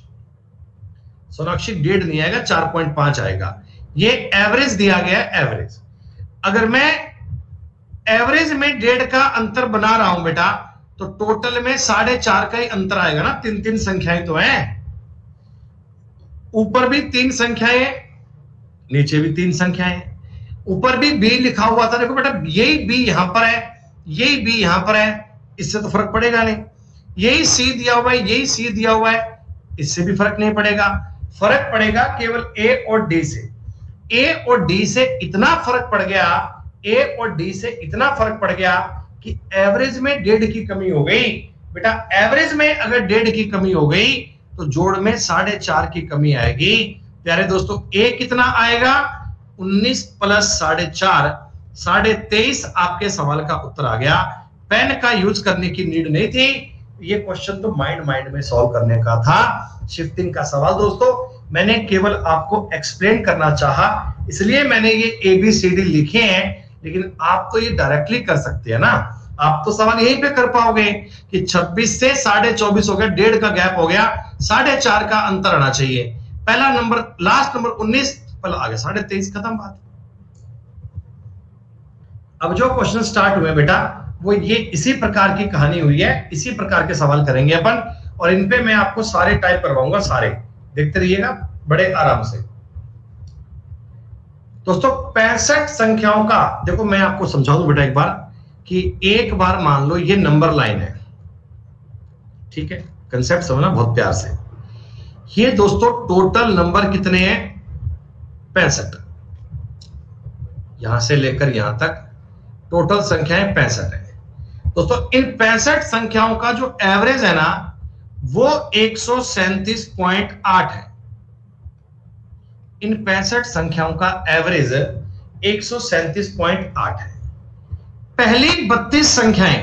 सोनाक्षी 1.5 नहीं आएगा, 4.5 आएगा। ये एवरेज दिया गया है, एवरेज। अगर मैं एवरेज में 1.5 का अंतर बना रहा हूं बेटा, तो टोटल में 4.5 का ही अंतर आएगा ना। 3 संख्याएं तो हैं, ऊपर भी 3 संख्याएं, नीचे भी 3 संख्याएं। ऊपर भी b लिखा हुआ था, देखो बेटा यही b यहां पर है, यही b यहां पर है, इससे तो फर्क पड़ेगा नहीं। यही c दिया हुआ है, यही c दिया हुआ है, इससे भी फर्क नहीं पड़ेगा। फर्क पड़ेगा केवल a और d से। a और d से इतना फर्क पड़ गया, a और d से इतना फर्क पड़ गया कि एवरेज में 1.5 की कमी हो गई। बेटा एवरेज में अगर 1.5 की कमी हो गई तो जोड़ में 4.5 की कमी आएगी। प्यारे दोस्तों a कितना आएगा? 19 प्लस 4.5, 23.5 आपके सवाल का उत्तर आ गया। पेन का यूज करने की नीड नहीं थी, ये क्वेश्चन तो माइंड में सॉल्व करने का था। शिफ्टिंग का सवाल दोस्तों मैंने केवल आपको एक्सप्लेन करना चाहा, इसलिए मैंने ये ABCD लिखे हैं, लेकिन आप तो ये डायरेक्टली कर सकते हैं ना। आप तो सवाल यहीं पे कर पाओगे कि 26 से 24.5 हो गया, 1.5 का गैप हो गया, 4.5 का अंतर आना चाहिए। पहला नंबर, लास्ट नंबर 19, पहला आ गया 23.5, खत्म बात। अब जो क्वेश्चन स्टार्ट हुए बेटा वो ये इसी प्रकार की कहानी हुई है, इसी प्रकार के सवाल करेंगे अपन, और इन पे मैं आपको सारे टाइप करवाऊंगा, सारे देखते रहिएगा बड़े आराम से। दोस्तों 65 संख्याओं का, देखो मैं आपको समझा दूं बेटा एक बार, कि एक बार मान लो ये नंबर लाइन है, ठीक है, कंसेप्ट समझना बहुत प्यार से। ये दोस्तों टोटल नंबर कितने हैं? 65। यहां से लेकर यहां तक टोटल संख्याएं 65 है। दोस्तों इन 65 संख्याओं का जो एवरेज है ना वो 137.8 है। इन 65 संख्याओं का एवरेज 137.8 है। पहली 32 संख्याएं,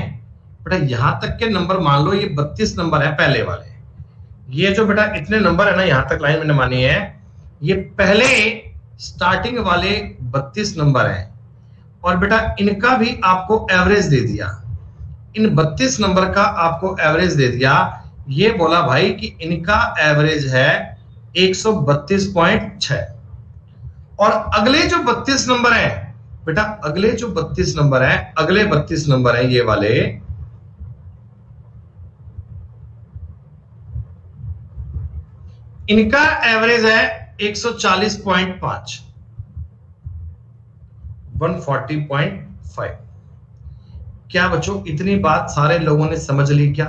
बेटा यहां तक के नंबर मान लो ये 32 नंबर है पहले वाले। ये जो बेटा इतने नंबर है ना, यहां तक लाइन मैंने मानी है, ये पहले स्टार्टिंग वाले 32 नंबर हैं। और बेटा इनका भी आपको एवरेज दे दिया, इन 32 नंबर का आपको एवरेज दे दिया। ये बोला भाई कि इनका एवरेज है 132.6। और अगले जो 32 नंबर है बेटा, अगले जो 32 नंबर है, अगले 32 नंबर है ये वाले, इनका एवरेज है 140.5, 140.5। क्या बच्चों इतनी बात सारे लोगों ने समझ ली क्या?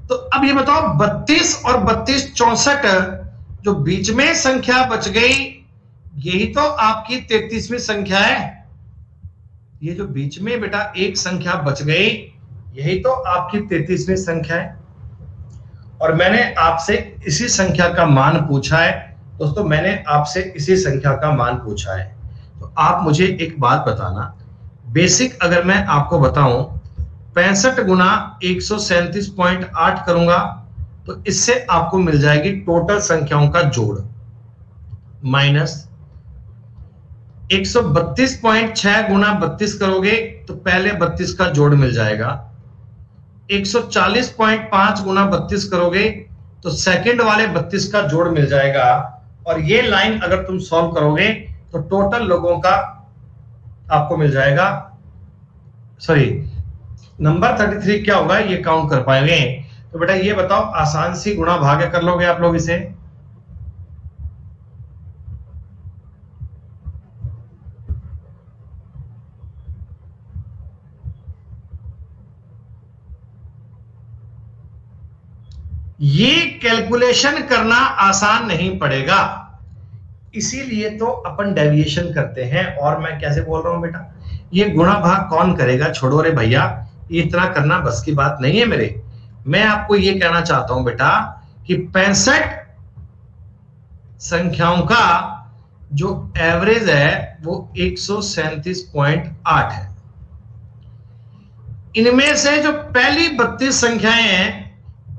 तो अब ये बताओ 32 और 32 64 जो बीच में संख्या बच गई, यही तो आपकी 33वीं संख्या है। ये जो बीच में बेटा एक संख्या बच गई, यही तो आपकी 33वीं संख्या है। और मैंने आपसे इसी संख्या का मान पूछा है दोस्तों, मैंने आपसे इसी संख्या का मान पूछा है। तो आप मुझे एक बात बताना, बेसिक अगर मैं आपको बताऊं 65 गुना 137.8 करूंगा तो इससे आपको मिल जाएगी टोटल संख्याओं का जोड़, माइनस 132.6 गुना 32 करोगे तो पहले 32 का जोड़ मिल जाएगा। 140.5 गुना 32 करोगे तो सेकंड वाले 32 का जोड़ मिल जाएगा। और ये लाइन अगर तुम सॉल्व करोगे तो टोटल लोगों का आपको मिल जाएगा, सॉरी नंबर 33 क्या होगा ये काउंट कर पाएंगे। तो बेटा ये बताओ, आसान सी गुणा भाग्य कर लोगे आप लोग इसे? ये कैलकुलेशन करना आसान नहीं पड़ेगा, इसीलिए तो अपन डेविएशन करते हैं। और मैं कैसे बोल रहा हूं बेटा, ये गुणा भाग कौन करेगा? छोड़ो रे भैया, ये इतना करना बस की बात नहीं है मेरे। मैं आपको ये कहना चाहता हूं बेटा कि 65 संख्याओं का जो एवरेज है वो 137.8 है। इनमें से जो पहली 32 संख्याएं हैं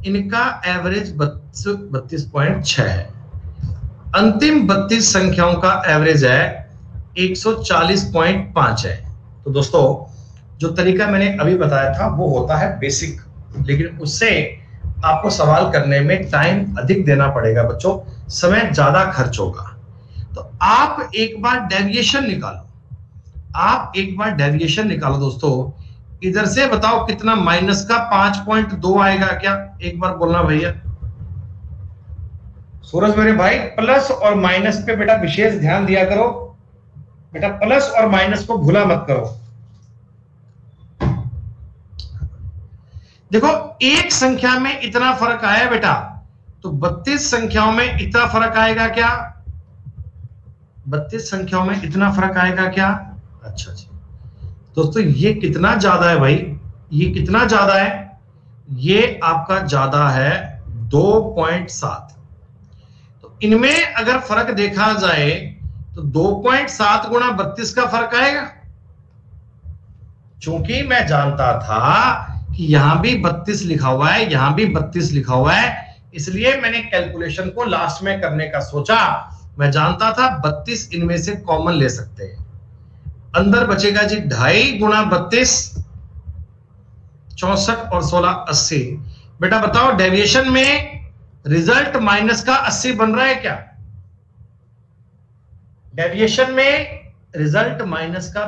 इनका एवरेज 32.6 है। अंतिम 32 संख्याओं का एवरेज है 140.5 है। तो दोस्तों जो तरीका मैंने अभी बताया था वो होता है बेसिक, लेकिन उससे आपको सवाल करने में टाइम अधिक देना पड़ेगा बच्चों, समय ज्यादा खर्च होगा। तो आप एक बार डेविएशन निकालो, दोस्तों। इधर से बताओ कितना माइनस का 5.2 आएगा क्या? एक बार बोलना भैया। सूरज मेरे भाई, प्लस और माइनस पे बेटा विशेष ध्यान दिया करो बेटा, प्लस और माइनस को भूला मत करो। देखो एक संख्या में इतना फर्क आया बेटा, तो 32 संख्याओं में इतना फर्क आएगा क्या? 32 संख्याओं में इतना फर्क आएगा क्या? अच्छा जी दोस्तों, ये कितना ज्यादा है भाई? ये कितना ज्यादा है? ये आपका ज्यादा है 2.7। तो इनमें अगर फर्क देखा जाए तो 2.7 गुणा 32 का फर्क आएगा। चूंकि मैं जानता था कि यहां भी 32 लिखा हुआ है, यहां भी 32 लिखा हुआ है, इसलिए मैंने कैलकुलेशन को लास्ट में करने का सोचा। मैं जानता था 32 इनमें से कॉमन ले सकते हैं। अंदर बचेगा जी 2.5 गुणा 32, 64 और 16 80। बेटा बताओ डेविएशन में रिजल्ट माइनस का 80 बन रहा है क्या? डेविएशन में रिजल्ट माइनस का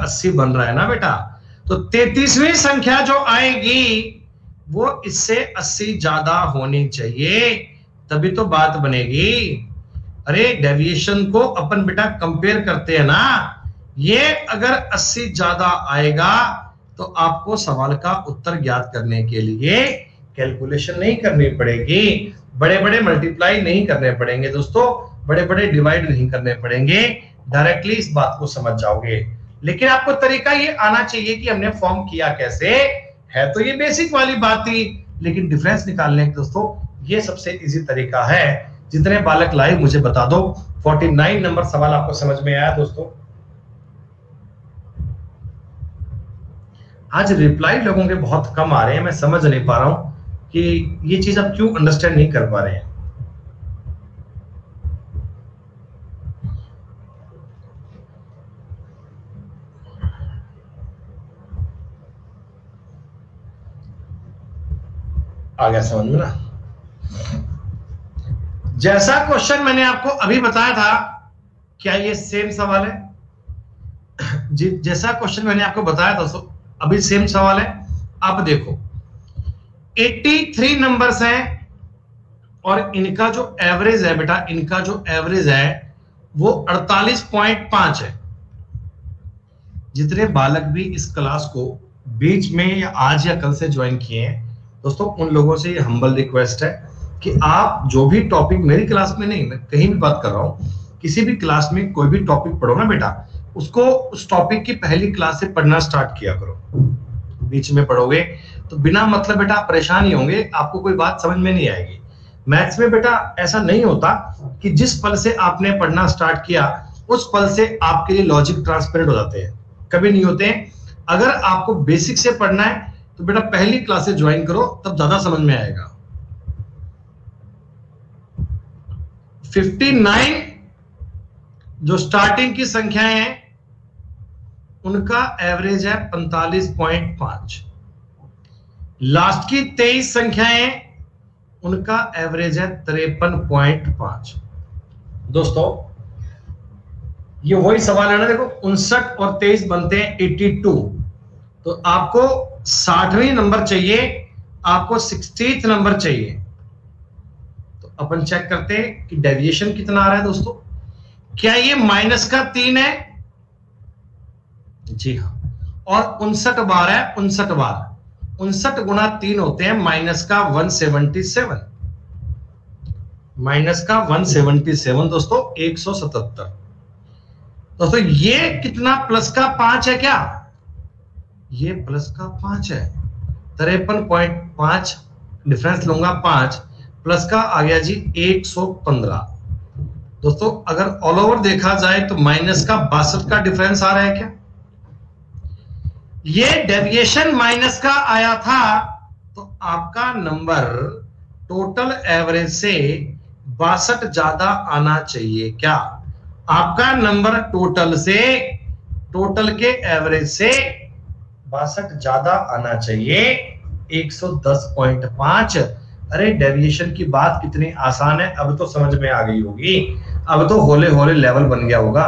80 बन रहा है ना बेटा? तो 33वीं संख्या जो आएगी वो इससे 80 ज्यादा होनी चाहिए, तभी तो बात बनेगी। अरे डेविएशन को अपन बेटा कंपेयर करते हैं ना, ये अगर 80 ज्यादा आएगा तो आपको सवाल का उत्तर ज्ञात करने के लिए कैलकुलेशन नहीं करनी पड़ेगी, बड़े बड़े मल्टीप्लाई नहीं करने पड़ेंगे दोस्तों, बड़े बड़े डिवाइड नहीं करने पड़ेंगे, डायरेक्टली इस बात को समझ जाओगे। लेकिन आपको तरीका ये आना चाहिए कि हमने फॉर्म किया कैसे है। तो ये बेसिक वाली बात थी, लेकिन डिफरेंस निकालने के दोस्तों ये सबसे इजी तरीका है। जितने बालक लाइव मुझे बता दो 49 नंबर सवाल आपको समझ में आया दोस्तों? आज रिप्लाई लोगों के बहुत कम आ रहे हैं, मैं समझ नहीं पा रहा हूं कि ये चीज आप क्यों अंडरस्टैंड नहीं कर पा रहे हैं। आ गया समझ में ना? जैसा क्वेश्चन मैंने आपको अभी बताया था, क्या ये सेम सवाल है? जी जैसा क्वेश्चन मैंने आपको बताया दोस्तों अभी सेम सवाल है। आप देखो 83 नंबर्स हैं और इनका जो एवरेज है बेटा, इनका जो एवरेज है वो 48.5 है। जितने बालक भी इस क्लास को बीच में या आज या कल से ज्वाइन किए हैं दोस्तों, उन लोगों से ये हम्बल रिक्वेस्ट है कि आप जो भी टॉपिक मेरी क्लास में नहीं, मैं कहीं भी बात कर रहा हूं, किसी भी क्लास में कोई भी टॉपिक पढ़ो ना बेटा, उसको उस टॉपिक की पहली क्लास से पढ़ना स्टार्ट किया करो। बीच में पढ़ोगे तो बिना मतलब बेटा आप परेशान ही होंगे, आपको कोई बात समझ में नहीं आएगी। मैथ्स में बेटा ऐसा नहीं होता कि जिस पल से आपने पढ़ना स्टार्ट किया उस पल से आपके लिए लॉजिक ट्रांसपेरेंट हो जाते हैं, कभी नहीं होते हैं। अगर आपको बेसिक से पढ़ना है तो बेटा पहली क्लास से ज्वाइन करो, तब ज्यादा समझ में आएगा। 59 जो स्टार्टिंग की संख्याएं हैं उनका एवरेज है 45.5। लास्ट की 23 संख्याएं उनका एवरेज है 53.5। दोस्तों ये वही सवाल है ना, देखो 59 और 23 बनते हैं 82। तो आपको 60वीं नंबर चाहिए, आपको 60th नंबर चाहिए। तो अपन चेक करते हैं कि डेविएशन कितना आ रहा है दोस्तों। क्या ये माइनस का 3 है? जी हाँ। और 59 बार है, 59 बार 59 गुणा 3 होते हैं माइनस का 177। माइनस का 177 दोस्तों 177। दोस्तों ये कितना प्लस का 5 है क्या? ये प्लस का 5 है। 53.5 डिफरेंस लूंगा 5 प्लस का आ गया जी 115। दोस्तों अगर ऑल ओवर देखा जाए तो माइनस का 62 का डिफरेंस आ रहा है क्या? ये डेविएशन माइनस का आया था तो आपका नंबर टोटल एवरेज से 62 ज्यादा आना चाहिए क्या? आपका नंबर टोटल के एवरेज से 62 ज्यादा आना चाहिए, 110.5। अरे डेविएशन की बात कितनी आसान है, अब तो समझ में आ गई होगी, अब तो होले होले लेवल बन गया होगा।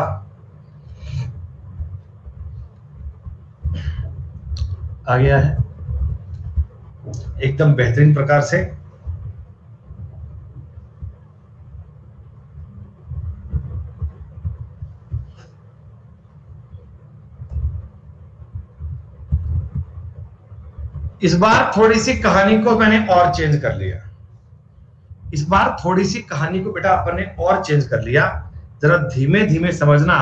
आ गया है एकदम बेहतरीन प्रकार से। इस बार थोड़ी सी कहानी को मैंने और चेंज कर लिया। इस बार थोड़ी सी कहानी को बेटा अपन ने और चेंज कर लिया। जरा धीमे धीमे समझना,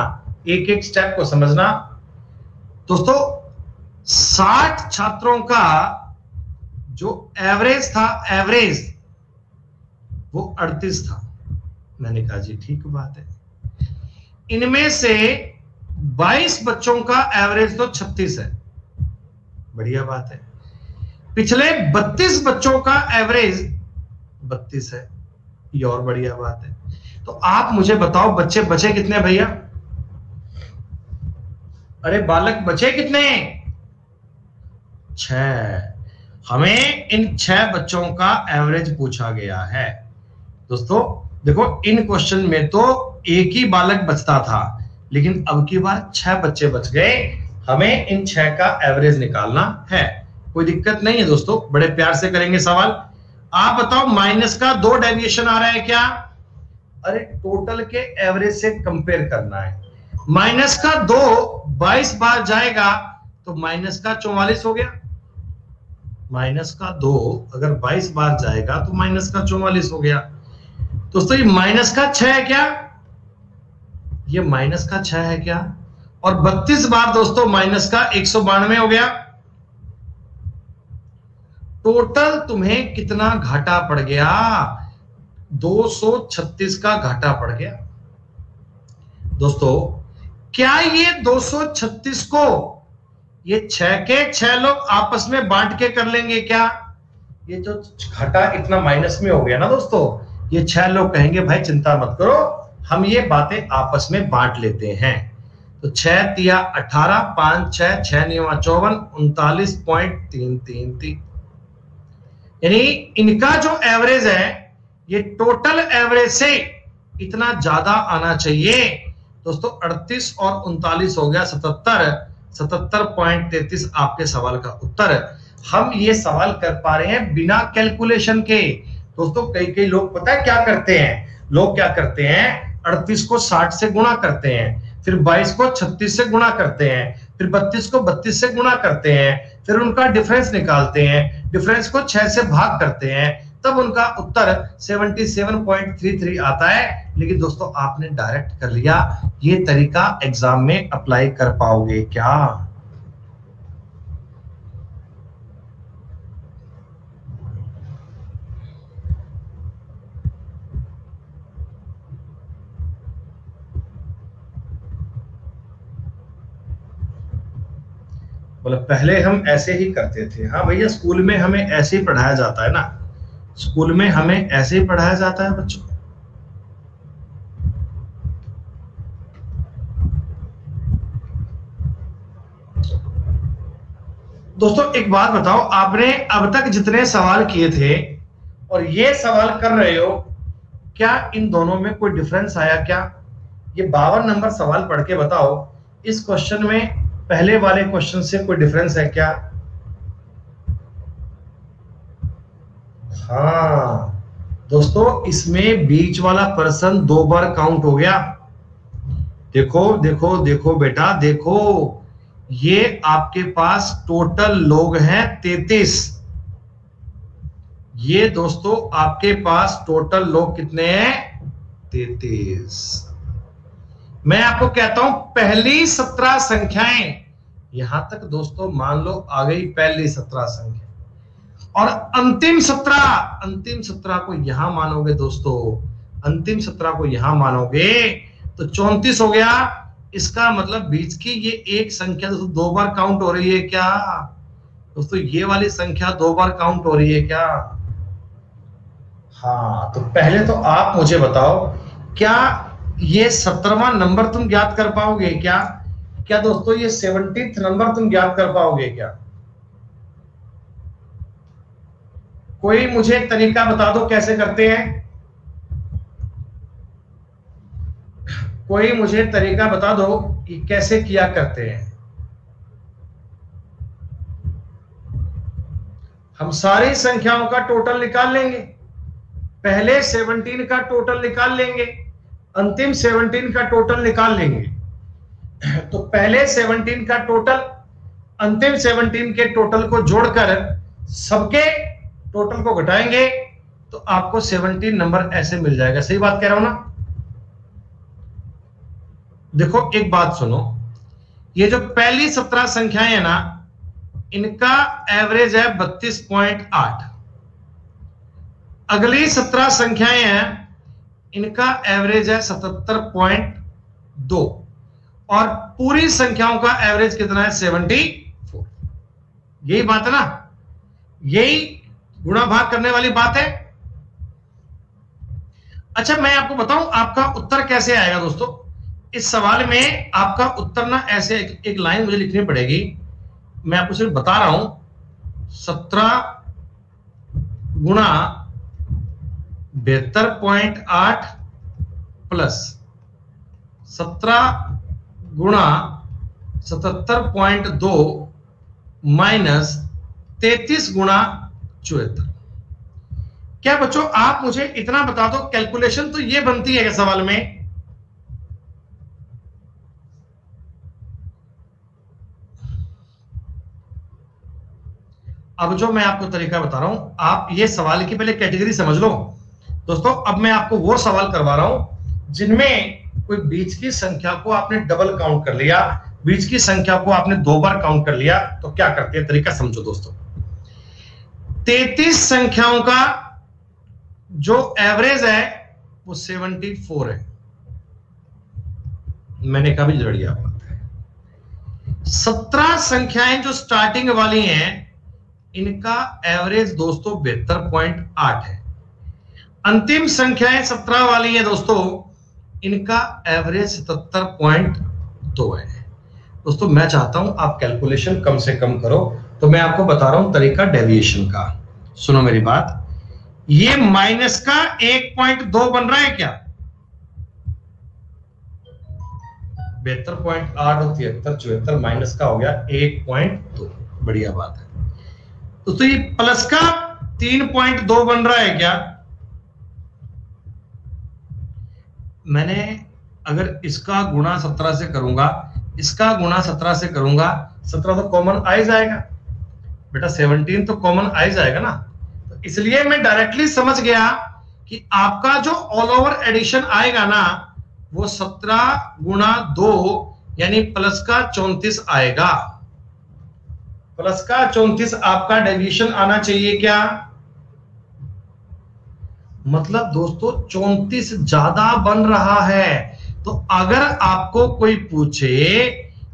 एक एक स्टेप को समझना। दोस्तों 60 छात्रों का जो एवरेज था, एवरेज वो 38 था। मैंने कहा जी ठीक बात है। इनमें से 22 बच्चों का एवरेज तो 36 है, बढ़िया बात है। पिछले 32 बच्चों का एवरेज 32 है, ये और बढ़िया बात है। तो आप मुझे बताओ बच्चे बचे कितने भैया? अरे बालक बचे कितने? 6। हमें इन 6 बच्चों का एवरेज पूछा गया है। दोस्तों देखो इन क्वेश्चन में तो एक ही बालक बचता था, लेकिन अब की बार 6 बच्चे बच गए। हमें इन 6 का एवरेज निकालना है। कोई दिक्कत नहीं है दोस्तों, बड़े प्यार से करेंगे सवाल। आप बताओ माइनस का 2 डेविएशन आ रहा है क्या? अरे टोटल के एवरेज से कंपेयर करना है। माइनस का 2 22 बार जाएगा तो माइनस का 44 हो गया। माइनस का 2 अगर 22 बार जाएगा तो माइनस का 44 हो गया। दोस्तों ये माइनस का 6 है क्या? ये माइनस का 6 है क्या? और 32 बार दोस्तों माइनस का 192 हो गया। टोटल तुम्हें कितना घाटा पड़ गया? 236 का घाटा पड़ गया। दोस्तों क्या ये 236 को ये 6 के 6 लोग आपस में बांट के कर लेंगे क्या? ये जो घाटा इतना माइनस में हो गया ना दोस्तों, ये 6 लोग कहेंगे भाई चिंता मत करो, हम ये बातें आपस में बांट लेते हैं। तो 6 तिया 18, 5 6 6 9 54, 39.333। यानी इनका जो एवरेज है ये टोटल एवरेज से इतना ज्यादा आना चाहिए। दोस्तों 38 और 39 हो गया 77, 77.33 आपके सवाल का उत्तर। हम ये सवाल कर पा रहे हैं बिना कैलकुलेशन के। दोस्तों कई लोग पता है क्या करते हैं? लोग क्या करते हैं, 38 को 60 से गुणा करते हैं, फिर 22 को 36 से गुणा करते हैं, फिर 32 को 32 से गुणा करते हैं, फिर उनका डिफरेंस निकालते हैं, डिफरेंस को 6 से भाग करते हैं, तब उनका उत्तर 77.33 आता है। लेकिन दोस्तों आपने डायरेक्ट कर लिया, ये तरीका एग्जाम में अप्लाई कर पाओगे क्या? बोले पहले हम ऐसे ही करते थे। हाँ भैया स्कूल में हमें ऐसे ही पढ़ाया जाता है ना, स्कूल में हमें ऐसे ही पढ़ाया जाता है बच्चों। दोस्तों एक बात बताओ, आपने अब तक जितने सवाल किए थे और ये सवाल कर रहे हो, क्या इन दोनों में कोई डिफरेंस आया क्या? ये 52 नंबर सवाल पढ़ के बताओ, इस क्वेश्चन में पहले वाले क्वेश्चन से कोई डिफरेंस है क्या? हाँ दोस्तों इसमें बीच वाला पर्सन 2 बार काउंट हो गया। देखो देखो देखो बेटा देखो, ये आपके पास टोटल लोग हैं 33। ये दोस्तों आपके पास टोटल लोग कितने हैं? 33। मैं आपको कहता हूं पहली 17 संख्याएं, यहां तक दोस्तों मान लो आ गई पहली 17 संख्या, और अंतिम 17 को यहां मानोगे दोस्तों, अंतिम 17 को यहां मानोगे तो 34 हो गया। इसका मतलब बीच की ये एक संख्या दोस्तों 2 बार काउंट हो रही है क्या दोस्तों? ये वाली संख्या 2 बार काउंट हो रही है क्या? हाँ, तो पहले तो आप मुझे बताओ, क्या ये 17वां नंबर तुम ज्ञात कर पाओगे क्या? क्या दोस्तों ये 17th नंबर तुम ज्ञात कर पाओगे क्या? कोई मुझे एक तरीका बता दो कैसे करते हैं। कोई मुझे तरीका बता दो कि कैसे किया करते हैं। हम सारी संख्याओं का टोटल निकाल लेंगे। पहले 17 का टोटल निकाल लेंगे, अंतिम 17 का टोटल निकाल लेंगे। तो पहले 17 का टोटल अंतिम 17 के टोटल को जोड़कर सबके टोटल को घटाएंगे तो आपको 17 नंबर ऐसे मिल जाएगा। सही बात कह रहा हूं ना? देखो एक बात सुनो, ये जो पहली 17 संख्याएं है ना, इनका एवरेज है 32.8। अगली 17 संख्याएं हैं, इनका एवरेज है 77.2 और पूरी संख्याओं का एवरेज कितना है? 74। यही बात है ना? यही गुणा भाग करने वाली बात है। अच्छा, मैं आपको बताऊं आपका उत्तर कैसे आएगा दोस्तों। इस सवाल में आपका उत्तर ना ऐसे एक लाइन मुझे लिखनी पड़ेगी। मैं आपको सिर्फ बता रहा हूं, 17 गुणा 72.8 प्लस 17 गुणा 77.2 माइनस 33 गुणा 74। क्या बच्चों आप मुझे इतना बता दो, कैलकुलेशन तो ये बनती है सवाल में। अब जो मैं आपको तरीका बता रहा हूं, आप ये सवाल की पहले कैटेगरी समझ लो दोस्तों। अब मैं आपको वो सवाल करवा रहा हूं जिनमें कोई बीच की संख्या को आपने डबल काउंट कर लिया, बीच की संख्या को आपने 2 बार काउंट कर लिया, तो क्या करते हैं तरीका समझो दोस्तों। 33 संख्याओं का जो एवरेज है वो 74 है। मैंने कहा भी बढ़िया बात है। 17 संख्याएं जो स्टार्टिंग वाली हैं, इनका एवरेज दोस्तों 72.8 है। अंतिम संख्याएं 17 वाली हैं दोस्तों, इनका एवरेज 77.2 है। दोस्तों मैं चाहता हूं आप कैलकुलेशन कम से कम करो, तो मैं आपको बता रहा हूं तरीका डेविएशन का। सुनो मेरी बात, ये माइनस का 1.2 बन रहा है क्या? 72.8 और 73 74 माइनस का हो गया 1.2। बढ़िया बात है दोस्तों। ये प्लस का 3.2 बन रहा है क्या? मैंने अगर इसका गुणा 17 से करूंगा, इसका गुणा 17 से करूंगा, 17 तो कॉमन आ ही जाएगा बेटा, 17 तो कॉमन आ ही जाएगा ना। तो इसलिए मैं डायरेक्टली समझ गया कि आपका जो ऑल ओवर एडिशन आएगा ना, वो 17 गुणा 2 यानी प्लस का 34 आएगा। प्लस का 34 आपका डेविएशन आना चाहिए क्या? मतलब दोस्तों 34 ज्यादा बन रहा है। तो अगर आपको कोई पूछे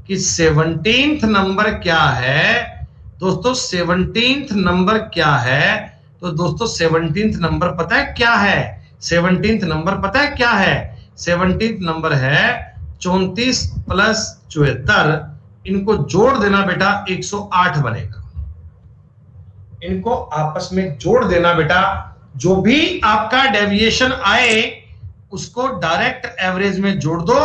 कि 17th नंबर क्या है दोस्तों, 17th नंबर क्या है, तो दोस्तों 17th नंबर पता है क्या है? 17th नंबर पता है क्या है? 17th नंबर है 34 प्लस 74। इनको जोड़ देना बेटा 108 बनेगा। इनको आपस में जोड़ देना बेटा, जो भी आपका डेविएशन आए उसको डायरेक्ट एवरेज में जोड़ दो,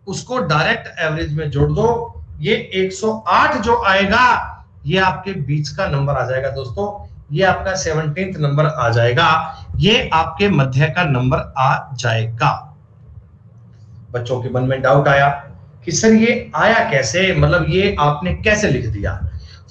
उसको डायरेक्ट एवरेज में जोड़ दो। ये 108 जो आएगा ये आपके बीच का नंबर आ जाएगा दोस्तों। ये आपका 17th नंबर आ जाएगा, ये आपके मध्य का नंबर आ जाएगा। बच्चों के मन में डाउट आया कि सर ये आया कैसे, मतलब ये आपने कैसे लिख दिया?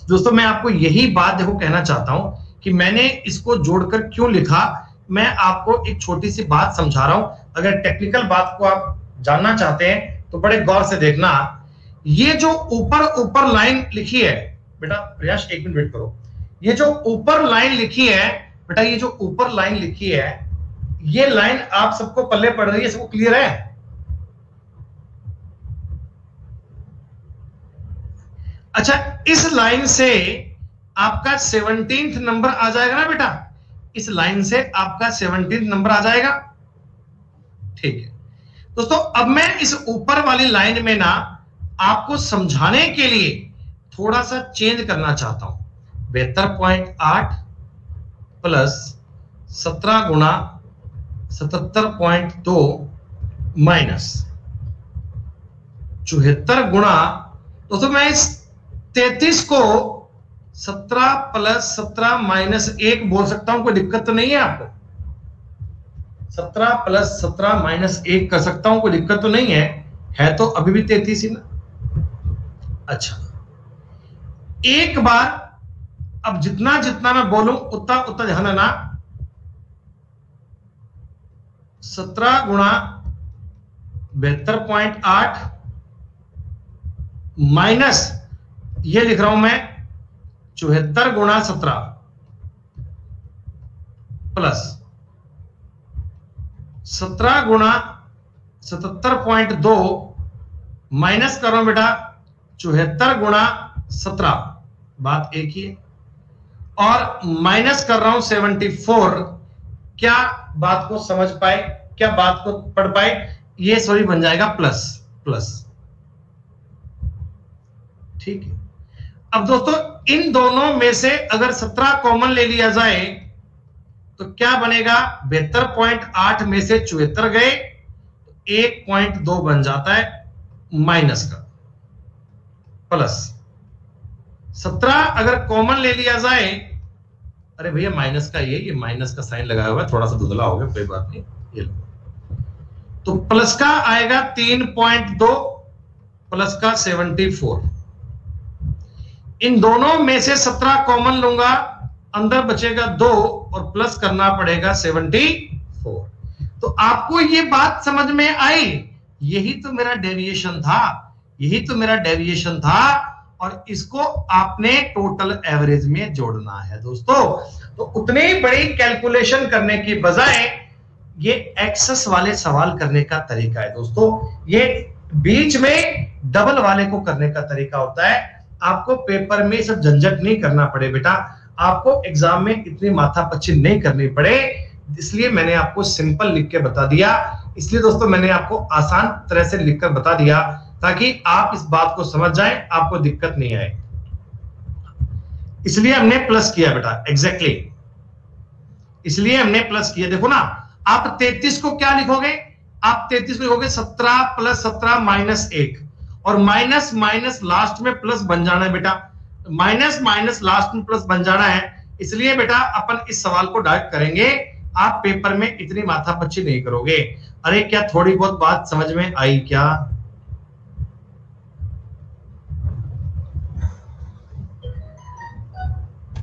दोस्तों मैं आपको यही बात देखो कहना चाहता हूं कि मैंने इसको जोड़कर क्यों लिखा। मैं आपको एक छोटी सी बात समझा रहा हूं। अगर टेक्निकल बात को आप जानना चाहते हैं तो बड़े गौर से देखना। ये जो ऊपर लाइन लिखी है बेटा, प्रयास 1 मिनट वेट करो। ये जो ऊपर लाइन लिखी है बेटा, ये जो ऊपर लाइन लिखी है ये लाइन आप सबको पल्ले पड़ रही है, सबको क्लियर है? अच्छा, इस लाइन से आपका 17th नंबर आ जाएगा ना बेटा, इस लाइन से आपका 17th नंबर आ जाएगा। ठीक है दोस्तों, अब मैं इस ऊपर वाली लाइन में ना आपको समझाने के लिए थोड़ा सा चेंज करना चाहता हूं। 72.8 प्लस 17 गुना 77.2 माइनस 74 गुना, दोस्तों मैं इस 33 को 17 प्लस 17 माइनस 1 बोल सकता हूं, कोई दिक्कत तो नहीं है आपको? 17 प्लस 17 माइनस 1 कर सकता हूं, कोई दिक्कत तो नहीं है तो अभी भी 33 ही ना। अच्छा, एक बार अब जितना जितना मैं बोलूं उतना उतना ध्यान देना। 17 गुणा 72.8 माइनस ये लिख रहा हूं मैं 74 गुणा 17 प्लस 17 गुणा 77.2 माइनस कर रहा हूं बेटा 74 गुणा 17, बात एक ही है, और माइनस कर रहा हूं 74। क्या बात को समझ पाए? क्या बात को पढ़ पाए? ये सॉरी बन जाएगा प्लस प्लस। ठीक है, अब दोस्तों इन दोनों में से अगर 17 कॉमन ले लिया जाए तो क्या बनेगा? 72.8 में से 74 गए, 1.2 बन जाता है माइनस का, प्लस 17 अगर कॉमन ले लिया जाए, अरे भैया माइनस का ये माइनस का साइन लगाया हुआ है, थोड़ा सा धुंधला हो गया, कोई बात नहीं, ये लो, तो प्लस का आएगा 3.2 प्लस का 74। इन दोनों में से 17 कॉमन लूंगा, अंदर बचेगा 2 और प्लस करना पड़ेगा 74। तो आपको ये बात समझ में आई? यही तो मेरा डेविएशन था, यही तो मेरा डेविएशन था, और इसको आपने टोटल एवरेज में जोड़ना है दोस्तों। तो उतनी बड़ी कैलकुलेशन करने की बजाय ये एक्सेस वाले सवाल करने का तरीका है दोस्तों, ये बीच में डबल वाले को करने का तरीका होता है। आपको पेपर में सब झंझट नहीं करना पड़े बेटा, आपको एग्जाम में इतनी माथापच्ची नहीं करनी पड़े, इसलिए मैंने आपको सिंपल लिख के बता दिया। इसलिए दोस्तों मैंने आपको आसान तरह से लिखकर बता दिया ताकि आप इस बात को समझ जाएं, आपको दिक्कत नहीं आए, इसलिए हमने प्लस किया बेटा, एग्जैक्टली इसलिए हमने प्लस किया। देखो ना, आप 33 को क्या लिखोगे? आप 33 को लिखोगे 17 प्लस 17 माइनस 1, और माइनस माइनस लास्ट में प्लस बन जाना है बेटा, माइनस माइनस लास्ट में प्लस बन जाना है। इसलिए बेटा अपन इस सवाल को डायरेक्ट करेंगे, आप पेपर में इतनी माथापच्ची नहीं करोगे। अरे क्या थोड़ी बहुत बात समझ में आई क्या?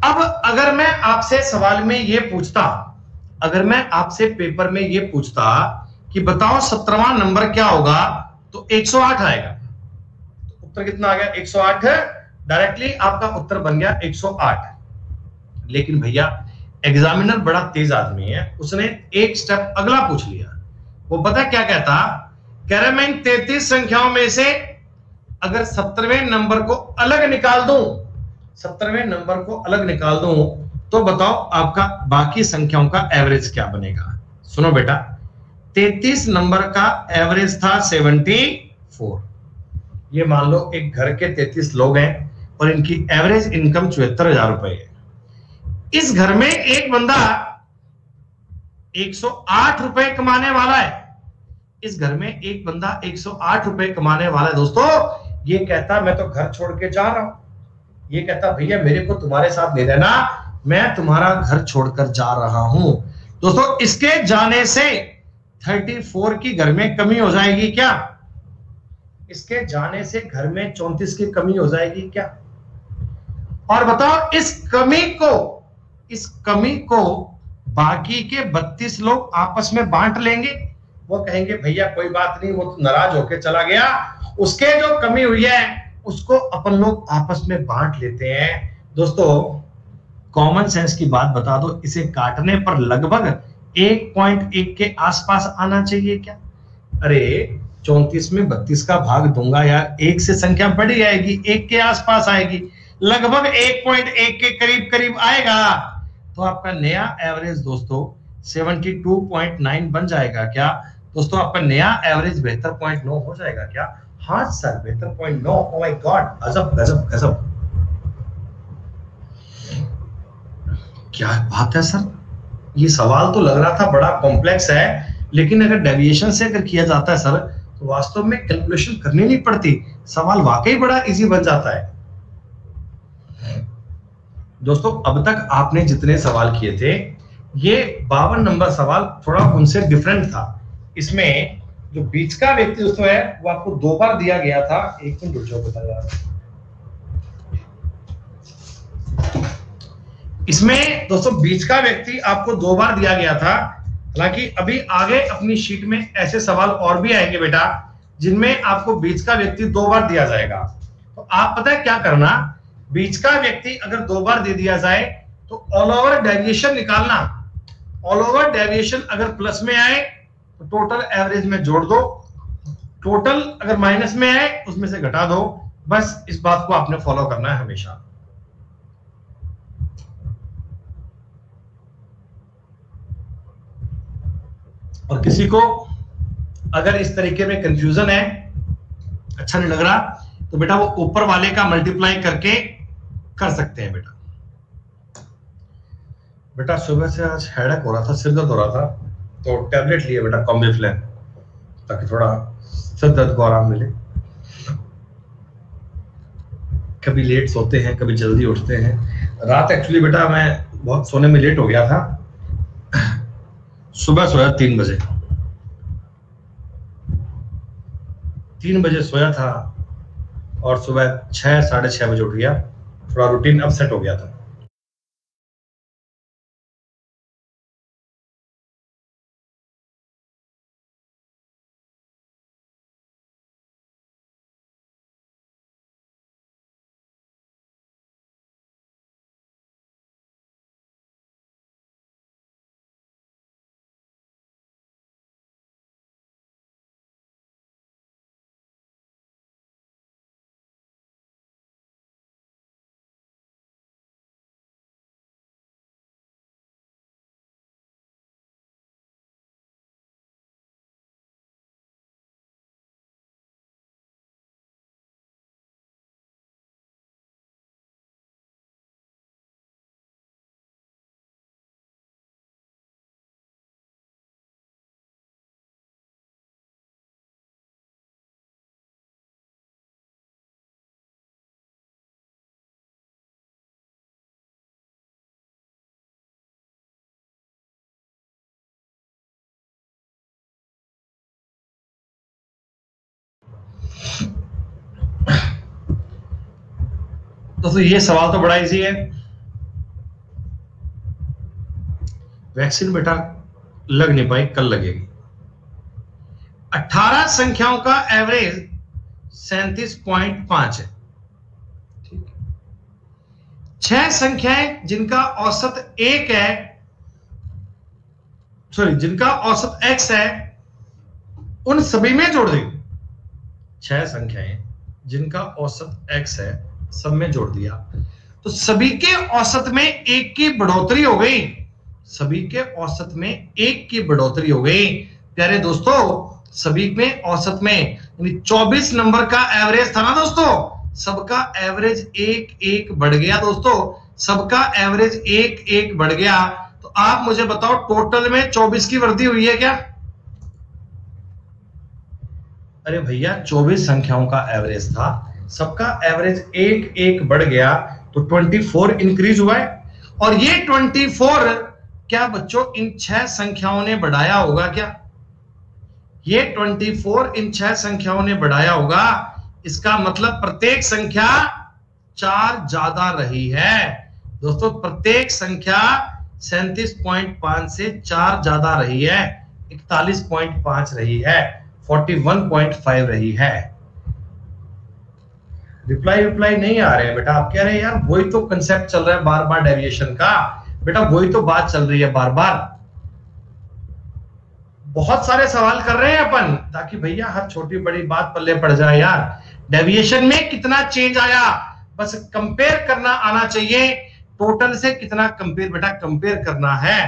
अब अगर मैं आपसे सवाल में ये पूछता, अगर मैं आपसे पेपर में ये पूछता कि बताओ 17वां नंबर क्या होगा, तो 108 आएगा। तो उत्तर कितना आ गया? 108। डायरेक्टली आपका उत्तर बन गया 108। लेकिन भैया एग्जामिनर बड़ा तेज आदमी है, उसने एक स्टेप अगला पूछ लिया। वो पता क्या कहता? कह रहा मैं 33 संख्याओं में से अगर 17वें नंबर को अलग निकाल दूं, 17वें नंबर को अलग निकाल दूं, तो बताओ आपका बाकी संख्याओं का एवरेज क्या बनेगा? सुनो बेटा, 33 नंबर का एवरेज था 74। ये मान लो एक घर के 33 लोग हैं और इनकी एवरेज इनकम 74,000 रुपए है। इस घर में एक बंदा 108 रुपए कमाने वाला है, इस घर में एक बंदा 108 रुपए कमाने वाला है दोस्तों। ये कहता मैं तो घर छोड़ के जा रहा हूं, ये कहता भैया मेरे को तुम्हारे साथ नहीं रहना, मैं तुम्हारा घर छोड़कर जा रहा हूं। दोस्तों इसके जाने से 34 की घर में कमी हो जाएगी क्या? इसके जाने से घर में 34 की कमी हो जाएगी क्या? और बताओ इस कमी को बाकी के 32 लोग आपस में बांट लेंगे। वो कहेंगे भैया कोई बात नहीं, वो तो नाराज होकर चला गया, उसके जो कमी हुई है उसको अपन लोग आपस में बांट लेते हैं। दोस्तों कॉमन सेंस की बात बता दो, इसे काटने पर लगभग 1.1 के आसपास आना चाहिए क्या? अरे 34 में 32 का भाग दूंगा यार, 1 से संख्या बढ़ी आएगी, 1 के आसपास आएगी, लगभग 1.1 के करीब करीब आएगा। तो आपका नया एवरेज दोस्तों 72.9 बन जाएगा क्या दोस्तों? आपका नया एवरेज 72.9 हो जाएगा क्या? हाँ सर 72.9। ओह माय गॉड, गजब गजब गजब, क्या बात है सर। ये सवाल तो लग रहा था बड़ा कॉम्प्लेक्स है, लेकिन अगर डेविएशन से अगर किया जाता है सर तो वास्तव में कैलकुलेशन करनी नहीं पड़ती, सवाल वाकई बड़ा इजी बन जाता है। दोस्तों अब तक आपने जितने सवाल किए थे, ये 52 नंबर सवाल थोड़ा उनसे डिफरेंट था। इसमें जो बीच का व्यक्ति दोस्तों है वो आपको 2 बार दिया गया था। एक मिनट रुक जाओ बताया, इसमें दोस्तों बीच का व्यक्ति आपको 2 बार दिया गया था। हालांकि अभी आगे अपनी शीट में ऐसे सवाल और भी आएंगे बेटा जिनमें आपको बीच का व्यक्ति 2 बार दिया जाएगा। तो आप पता है क्या करना, बीच का व्यक्ति अगर 2 बार दे दिया जाए तो ऑल ओवर डेविएशन निकालना। ऑल ओवर डेविएशन अगर प्लस में आए तो टोटल एवरेज में जोड़ दो, टोटल अगर माइनस में आए उसमें से घटा दो। बस इस बात को आपने फॉलो करना है हमेशा। और किसी को अगर इस तरीके में कंफ्यूजन है, अच्छा नहीं लग रहा, तो बेटा वो ऊपर वाले का मल्टीप्लाई करके कर सकते हैं बेटा। बेटा सुबह से आज हेडेक हो रहा था, सिर दर्द हो रहा था, तो टैबलेट लिए बेटा कॉम्बिफ्लेन, ताकि थोड़ा सिर दर्द को आराम मिले। कभी लेट सोते हैं, कभी जल्दी उठते हैं। रात एक्चुअली बेटा मैं बहुत सोने में लेट हो गया था, सुबह सोया 3 बजे, 3 बजे सोया था और सुबह 6 साढ़े 6 बजे उठ गया। थोड़ा रूटीन अपसेट हो गया था। दोस्तों ये सवाल तो बड़ा इजी है। वैक्सीन बेटा लग नहीं पाई, कल लगेगी। 18 संख्याओं का एवरेज 37.5 है। ठीक है, 6 संख्याएं जिनका औसत 1 है, सॉरी जिनका औसत x है, उन सभी में जोड़ देंगे। 6 संख्याएं जिनका औसत x है, सब में जोड़ दिया तो सभी के औसत में 1 की बढ़ोतरी हो गई। सभी के औसत में 1 की बढ़ोतरी हो गई। प्यारे दोस्तों, सभी में औसत में यानी 24 नंबर का एवरेज था ना दोस्तों, सबका एवरेज 1-1 बढ़ गया दोस्तों, सबका एवरेज 1-1 बढ़ गया। तो आप मुझे बताओ टोटल में 24 की वृद्धि हुई है क्या? अरे भैया 24 संख्याओं का एवरेज था, सबका एवरेज 1-1 बढ़ गया, तो 24 इंक्रीज हुआ है। और ये 24 क्या बच्चों इन 6 संख्याओं ने बढ़ाया होगा क्या? ये 24 इन 6 संख्याओं ने बढ़ाया होगा। इसका मतलब प्रत्येक संख्या 4 ज्यादा रही है दोस्तों, प्रत्येक संख्या 37.5 से 4 ज्यादा रही है, 41.5 रही है, 41.5 रही है। रिप्लाई नहीं आ रहे हैं बेटा, आप कह रहे हैं यार वही तो कंसेप्ट चल रहा है बार बार डेविएशन का। बेटा वही तो बात चल रही है बार बार। बहुत सारे सवाल कर रहे हैं अपन, ताकि भैया हर छोटी बड़ी बात पल्ले पड़ जाए यार। डेविएशन में कितना चेंज आया, बस कंपेयर करना आना चाहिए। टोटल से कितना कंपेयर बेटा कंपेयर करना है।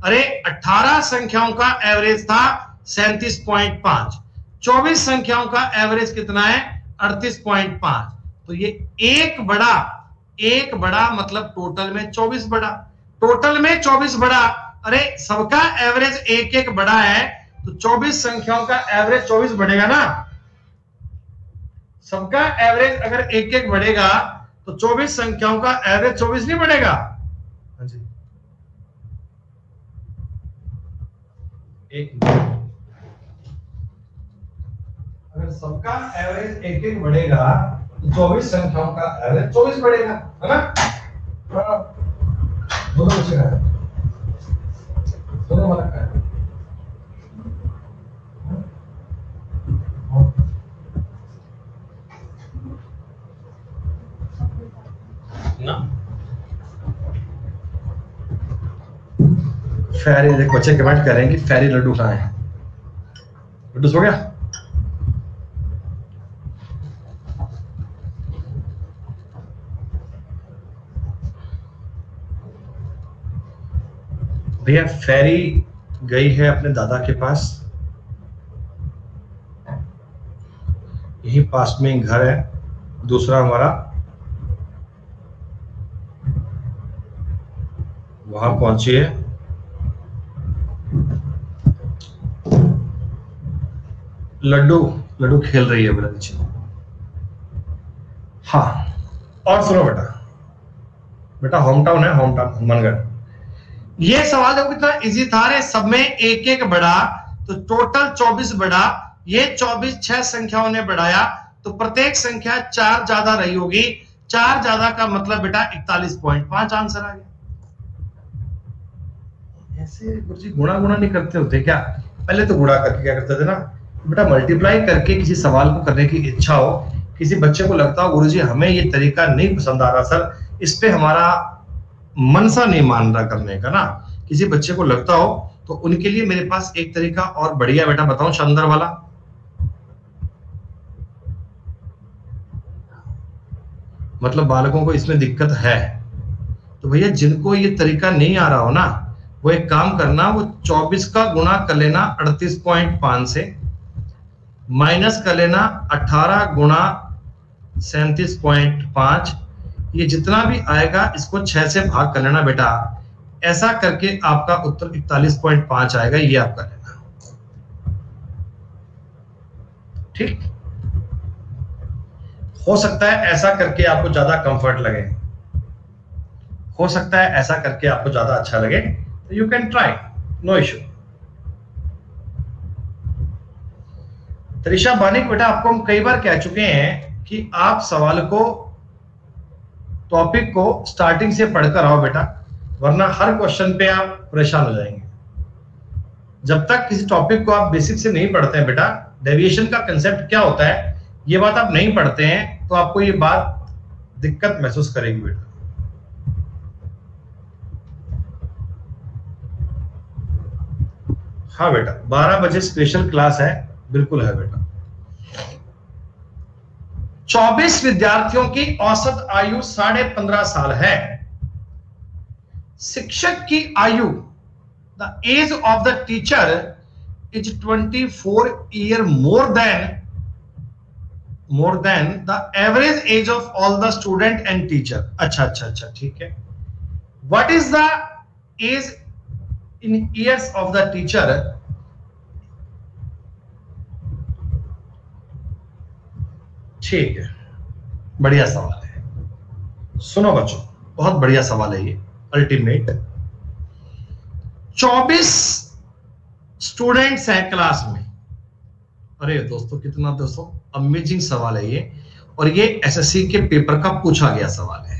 अरे 18 संख्याओं का एवरेज था 37.5, 24 संख्याओं का एवरेज कितना है 38.5। तो ये एक बड़ा मतलब टोटल में 24 बड़ा, टोटल में 24 बड़ा। अरे सबका एवरेज एक एक बड़ा है, तो 24 संख्याओं का एवरेज 24 बढ़ेगा ना। सबका एवरेज अगर एक एक बढ़ेगा तो 24 संख्याओं का एवरेज 24 नहीं बढ़ेगा। हाँ जी, एक अगर सबका एवरेज एक एक बढ़ेगा तो 24 संख्याओं का एवरेज 24 बढ़ेगा, है ना। दोनों बच्चे का है, दोनों वाला का है ना। फेरी देख, बच्चे कमेंट करेंगे फेरी लड्डू कहाँ है। लड्डू सो गया। भैया फेरी गई है अपने दादा के पास, यही पास में ही घर है दूसरा हमारा, वहां पहुंची है। लड्डू खेल रही है बोला नीचे। हाँ, और सुनो बेटा होम टाउन है, होम टाउन हनुमानगढ़। ये सवाल देखो कितना इजी था रे, सब में एक एक बढ़ा तो टोटल 24 बढ़ा। ये 24 6 संख्याओं ने बढ़ाया तो प्रत्येक संख्या 4 ज्यादा रही होगी। 4 ज्यादा का मतलब बेटा 41.5 आंसर आ गया। ऐसे गुरुजी गुणा नहीं करते होते क्या? पहले तो गुणा करके क्या करते थे ना बेटा, मल्टीप्लाई करके किसी सवाल को करने की इच्छा हो, किसी बच्चे को लगता हो गुरुजी हमें ये तरीका नहीं पसंद आ रहा सर, इस पे हमारा मनसा नहीं मान रहा करने का ना, किसी बच्चे को लगता हो तो उनके लिए मेरे पास एक तरीका और बढ़िया बेटा बताऊं, शानदार वाला। मतलब बालकों को इसमें दिक्कत है तो भैया जिनको ये तरीका नहीं आ रहा हो ना, वो एक काम करना, वो 24 का गुणा कर लेना 38.5 से, माइनस कर लेना 18 गुणा 37.5, ये जितना भी आएगा इसको 6 से भाग कर लेना बेटा। ऐसा करके आपका उत्तर 41.5 आएगा, ये आप कर लेना। ठीक, हो सकता है ऐसा करके आपको ज्यादा कंफर्ट लगे, हो सकता है ऐसा करके आपको ज्यादा अच्छा लगे, तो you can try, no issue. Trisha Banik बेटा, आपको हम कई बार कह चुके हैं कि आप सवाल को, टॉपिक को स्टार्टिंग से पढ़कर आओ बेटा, वरना हर क्वेश्चन पे आप परेशान हो जाएंगे। जब तक किसी टॉपिक को आप बेसिक से नहीं पढ़ते हैं बेटा, डेविएशन का कंसेप्ट क्या होता है ये बात आप नहीं पढ़ते हैं, तो आपको ये बात दिक्कत महसूस करेगी बेटा। हाँ बेटा, 12 बजे स्पेशल क्लास है, बिल्कुल है बेटा। 24 विद्यार्थियों की औसत आयु 15.5 साल है। शिक्षक की आयु, the age of the teacher is 24 year more than the average age of all the student and teacher. अच्छा, ठीक है। What is the age in years of the teacher? ठीक है, बढ़िया सवाल है। सुनो बच्चों, बहुत बढ़िया सवाल है ये, अल्टीमेट। 24 स्टूडेंट्स हैं क्लास में। अरे दोस्तों, कितना दोस्तों अमेजिंग सवाल है ये, और ये एसएससी के पेपर का पूछा गया सवाल है।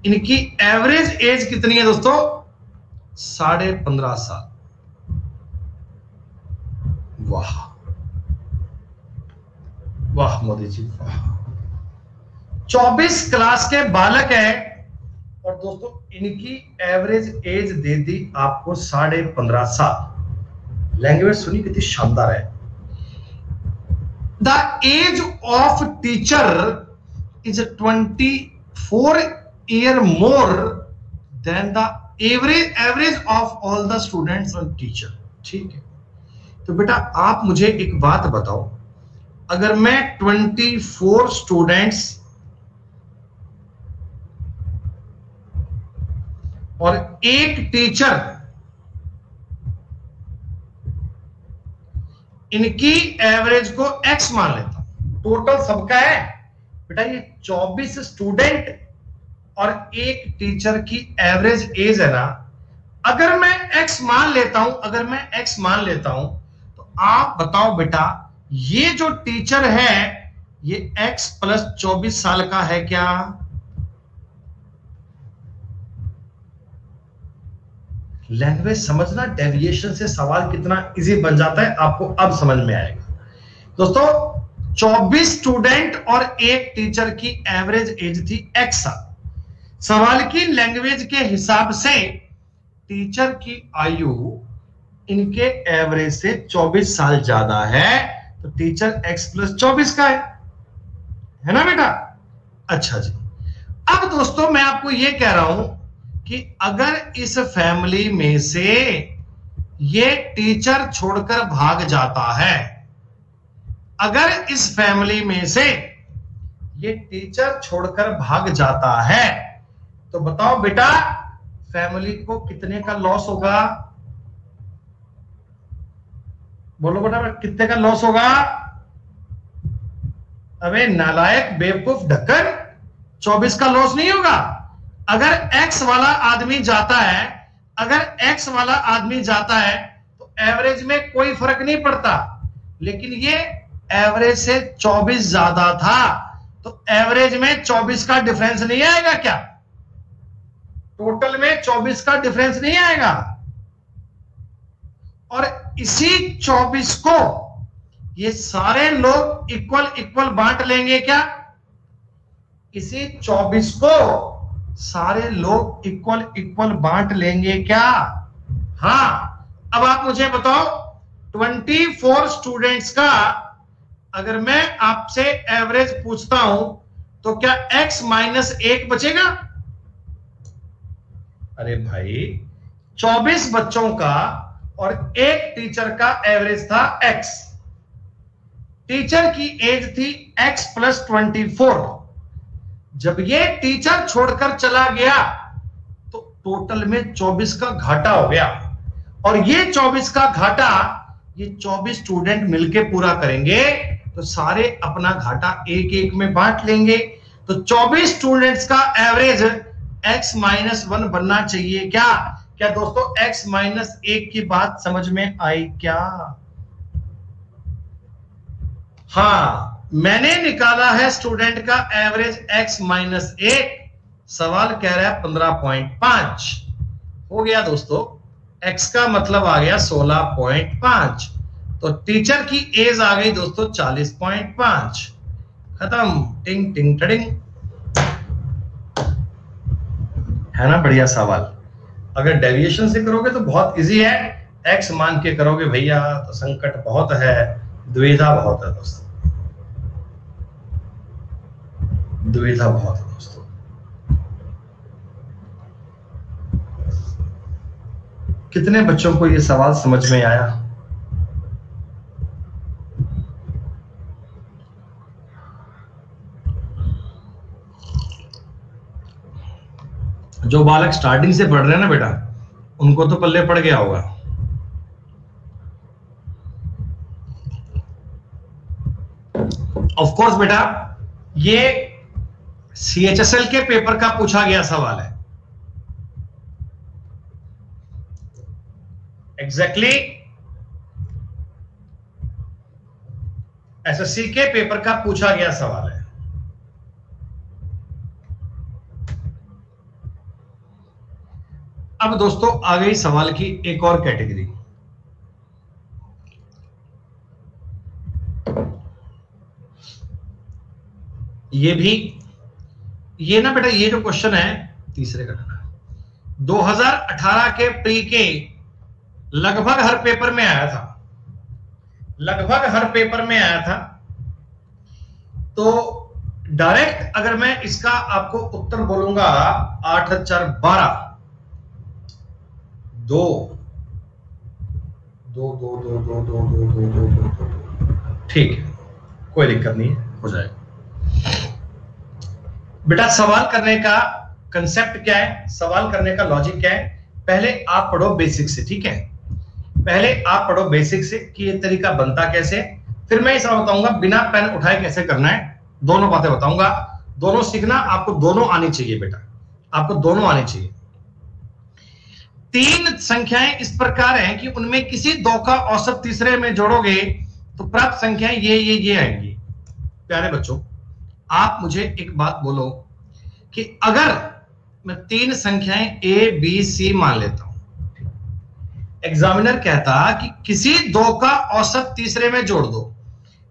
इनकी एवरेज एज कितनी है दोस्तों? 15.5 साल। वाह वाह मोदी जी वाह। 24 क्लास के बालक हैं और दोस्तों इनकी एवरेज एज दे दी आपको 15.5 साल। लैंग्वेज सुनिए कितनी शानदार है। The age of teacher is 24 year more than the average of all the students and teacher. ठीक है, तो बेटा आप मुझे एक बात बताओ, अगर मैं 24 स्टूडेंट्स और एक टीचर, इनकी एवरेज को x मान लेता हूं, टोटल सबका है बेटा ये 24 स्टूडेंट और एक टीचर की एवरेज एज है ना, अगर मैं x मान लेता हूं, अगर मैं x मान लेता हूं, तो आप बताओ बेटा ये जो टीचर है ये x प्लस 24 साल का है क्या? लैंग्वेज समझना, डेविएशन से सवाल कितना इजी बन जाता है आपको अब समझ में आएगा। दोस्तों 24 स्टूडेंट और एक टीचर की एवरेज एज थी x साल। सवाल की लैंग्वेज के हिसाब से टीचर की आयु इनके एवरेज से 24 साल ज्यादा है, तो टीचर x प्लस 24 का है ना बेटा? अच्छा जी, अब दोस्तों मैं आपको यह कह रहा हूं कि अगर इस फैमिली में से ये टीचर छोड़कर भाग जाता है, अगर इस फैमिली में से ये टीचर छोड़कर भाग जाता है, तो बताओ बेटा फैमिली को कितने का लॉस होगा? बोलो बेटा कितने का लॉस होगा? अबे नालायक बेवकूफ ढक्कन, 24 का लॉस नहीं होगा। अगर x वाला आदमी जाता है, अगर x वाला आदमी जाता है तो एवरेज में कोई फर्क नहीं पड़ता, लेकिन ये एवरेज से 24 ज्यादा था, तो एवरेज में 24 का डिफरेंस नहीं आएगा क्या? टोटल में 24 का डिफरेंस नहीं आएगा। और इसी 24 को ये सारे लोग इक्वल बांट लेंगे क्या? इसी 24 को सारे लोग इक्वल बांट लेंगे क्या? हां, अब आप मुझे बताओ 24 स्टूडेंट्स का अगर मैं आपसे एवरेज पूछता हूं तो क्या x माइनस 1 बचेगा? अरे भाई 24 बच्चों का और एक टीचर का एवरेज था x, टीचर की एज थी x प्लस 24। जब ये टीचर छोड़कर चला गया तो टोटल में 24 का घाटा हो गया, और ये 24 का घाटा ये 24 स्टूडेंट मिलके पूरा करेंगे, तो सारे अपना घाटा एक एक में बांट लेंगे। तो 24 स्टूडेंट्स का एवरेज x माइनस 1 बनना चाहिए क्या? क्या दोस्तों x माइनस 1 की बात समझ में आई क्या? हाँ, मैंने निकाला है स्टूडेंट का एवरेज x माइनस 1, सवाल कह रहा है 15.5 हो गया दोस्तों, x का मतलब आ गया 16.5, तो टीचर की एज आ गई दोस्तों 40.5। खत्म, टिंग टिंग टडिंग। है ना बढ़िया सवाल? अगर डेविएशन से करोगे तो बहुत इजी है, x मान के करोगे भैया तो संकट बहुत है, दुविधा बहुत है दोस्तों, दुविधा बहुत है दोस्तों। कितने बच्चों को यह सवाल समझ में आया? जो बालक स्टार्टिंग से पढ़ रहे हैं ना बेटा, उनको तो पल्ले पड़ गया होगा। ऑफ कोर्स बेटा ये CHSL के पेपर का पूछा गया सवाल है, एग्जैक्टली SSC के पेपर का पूछा गया सवाल है। अब दोस्तों आ गई सवाल की एक और कैटेगरी, ये ना बेटा ये जो क्वेश्चन है तीसरे का 2018 के प्री के लगभग हर पेपर में आया था, लगभग हर पेपर में आया था। तो डायरेक्ट अगर मैं इसका आपको उत्तर बोलूंगा 8 4 12 2 2 2 2 2 2 2 2 2 2 ठीक है, कोई दिक्कत नहीं, हो जाएगा। बेटा सवाल करने का कंसेप्ट क्या है, सवाल करने का लॉजिक क्या है, पहले आप पढ़ो बेसिक से, ठीक है, पहले आप पढ़ो बेसिक से कि ये तरीका बनता कैसे, फिर मैं इस बताऊंगा बिना पेन उठाए कैसे करना है। दोनों बातें बताऊंगा, दोनों सीखना, आपको दोनों आनी चाहिए बेटा, आपको दोनों आनी चाहिए। 3 संख्याएं इस प्रकार हैं कि उनमें किसी 2 का औसत तीसरे में जोड़ोगे तो प्राप्त संख्याएं ये आएंगी। प्यारे बच्चों, आप मुझे एक बात बोलो कि अगर मैं 3 संख्याएं ए बी सी मान लेता हूं, एग्जामिनर कहता कि किसी 2 का औसत तीसरे में जोड़ दो,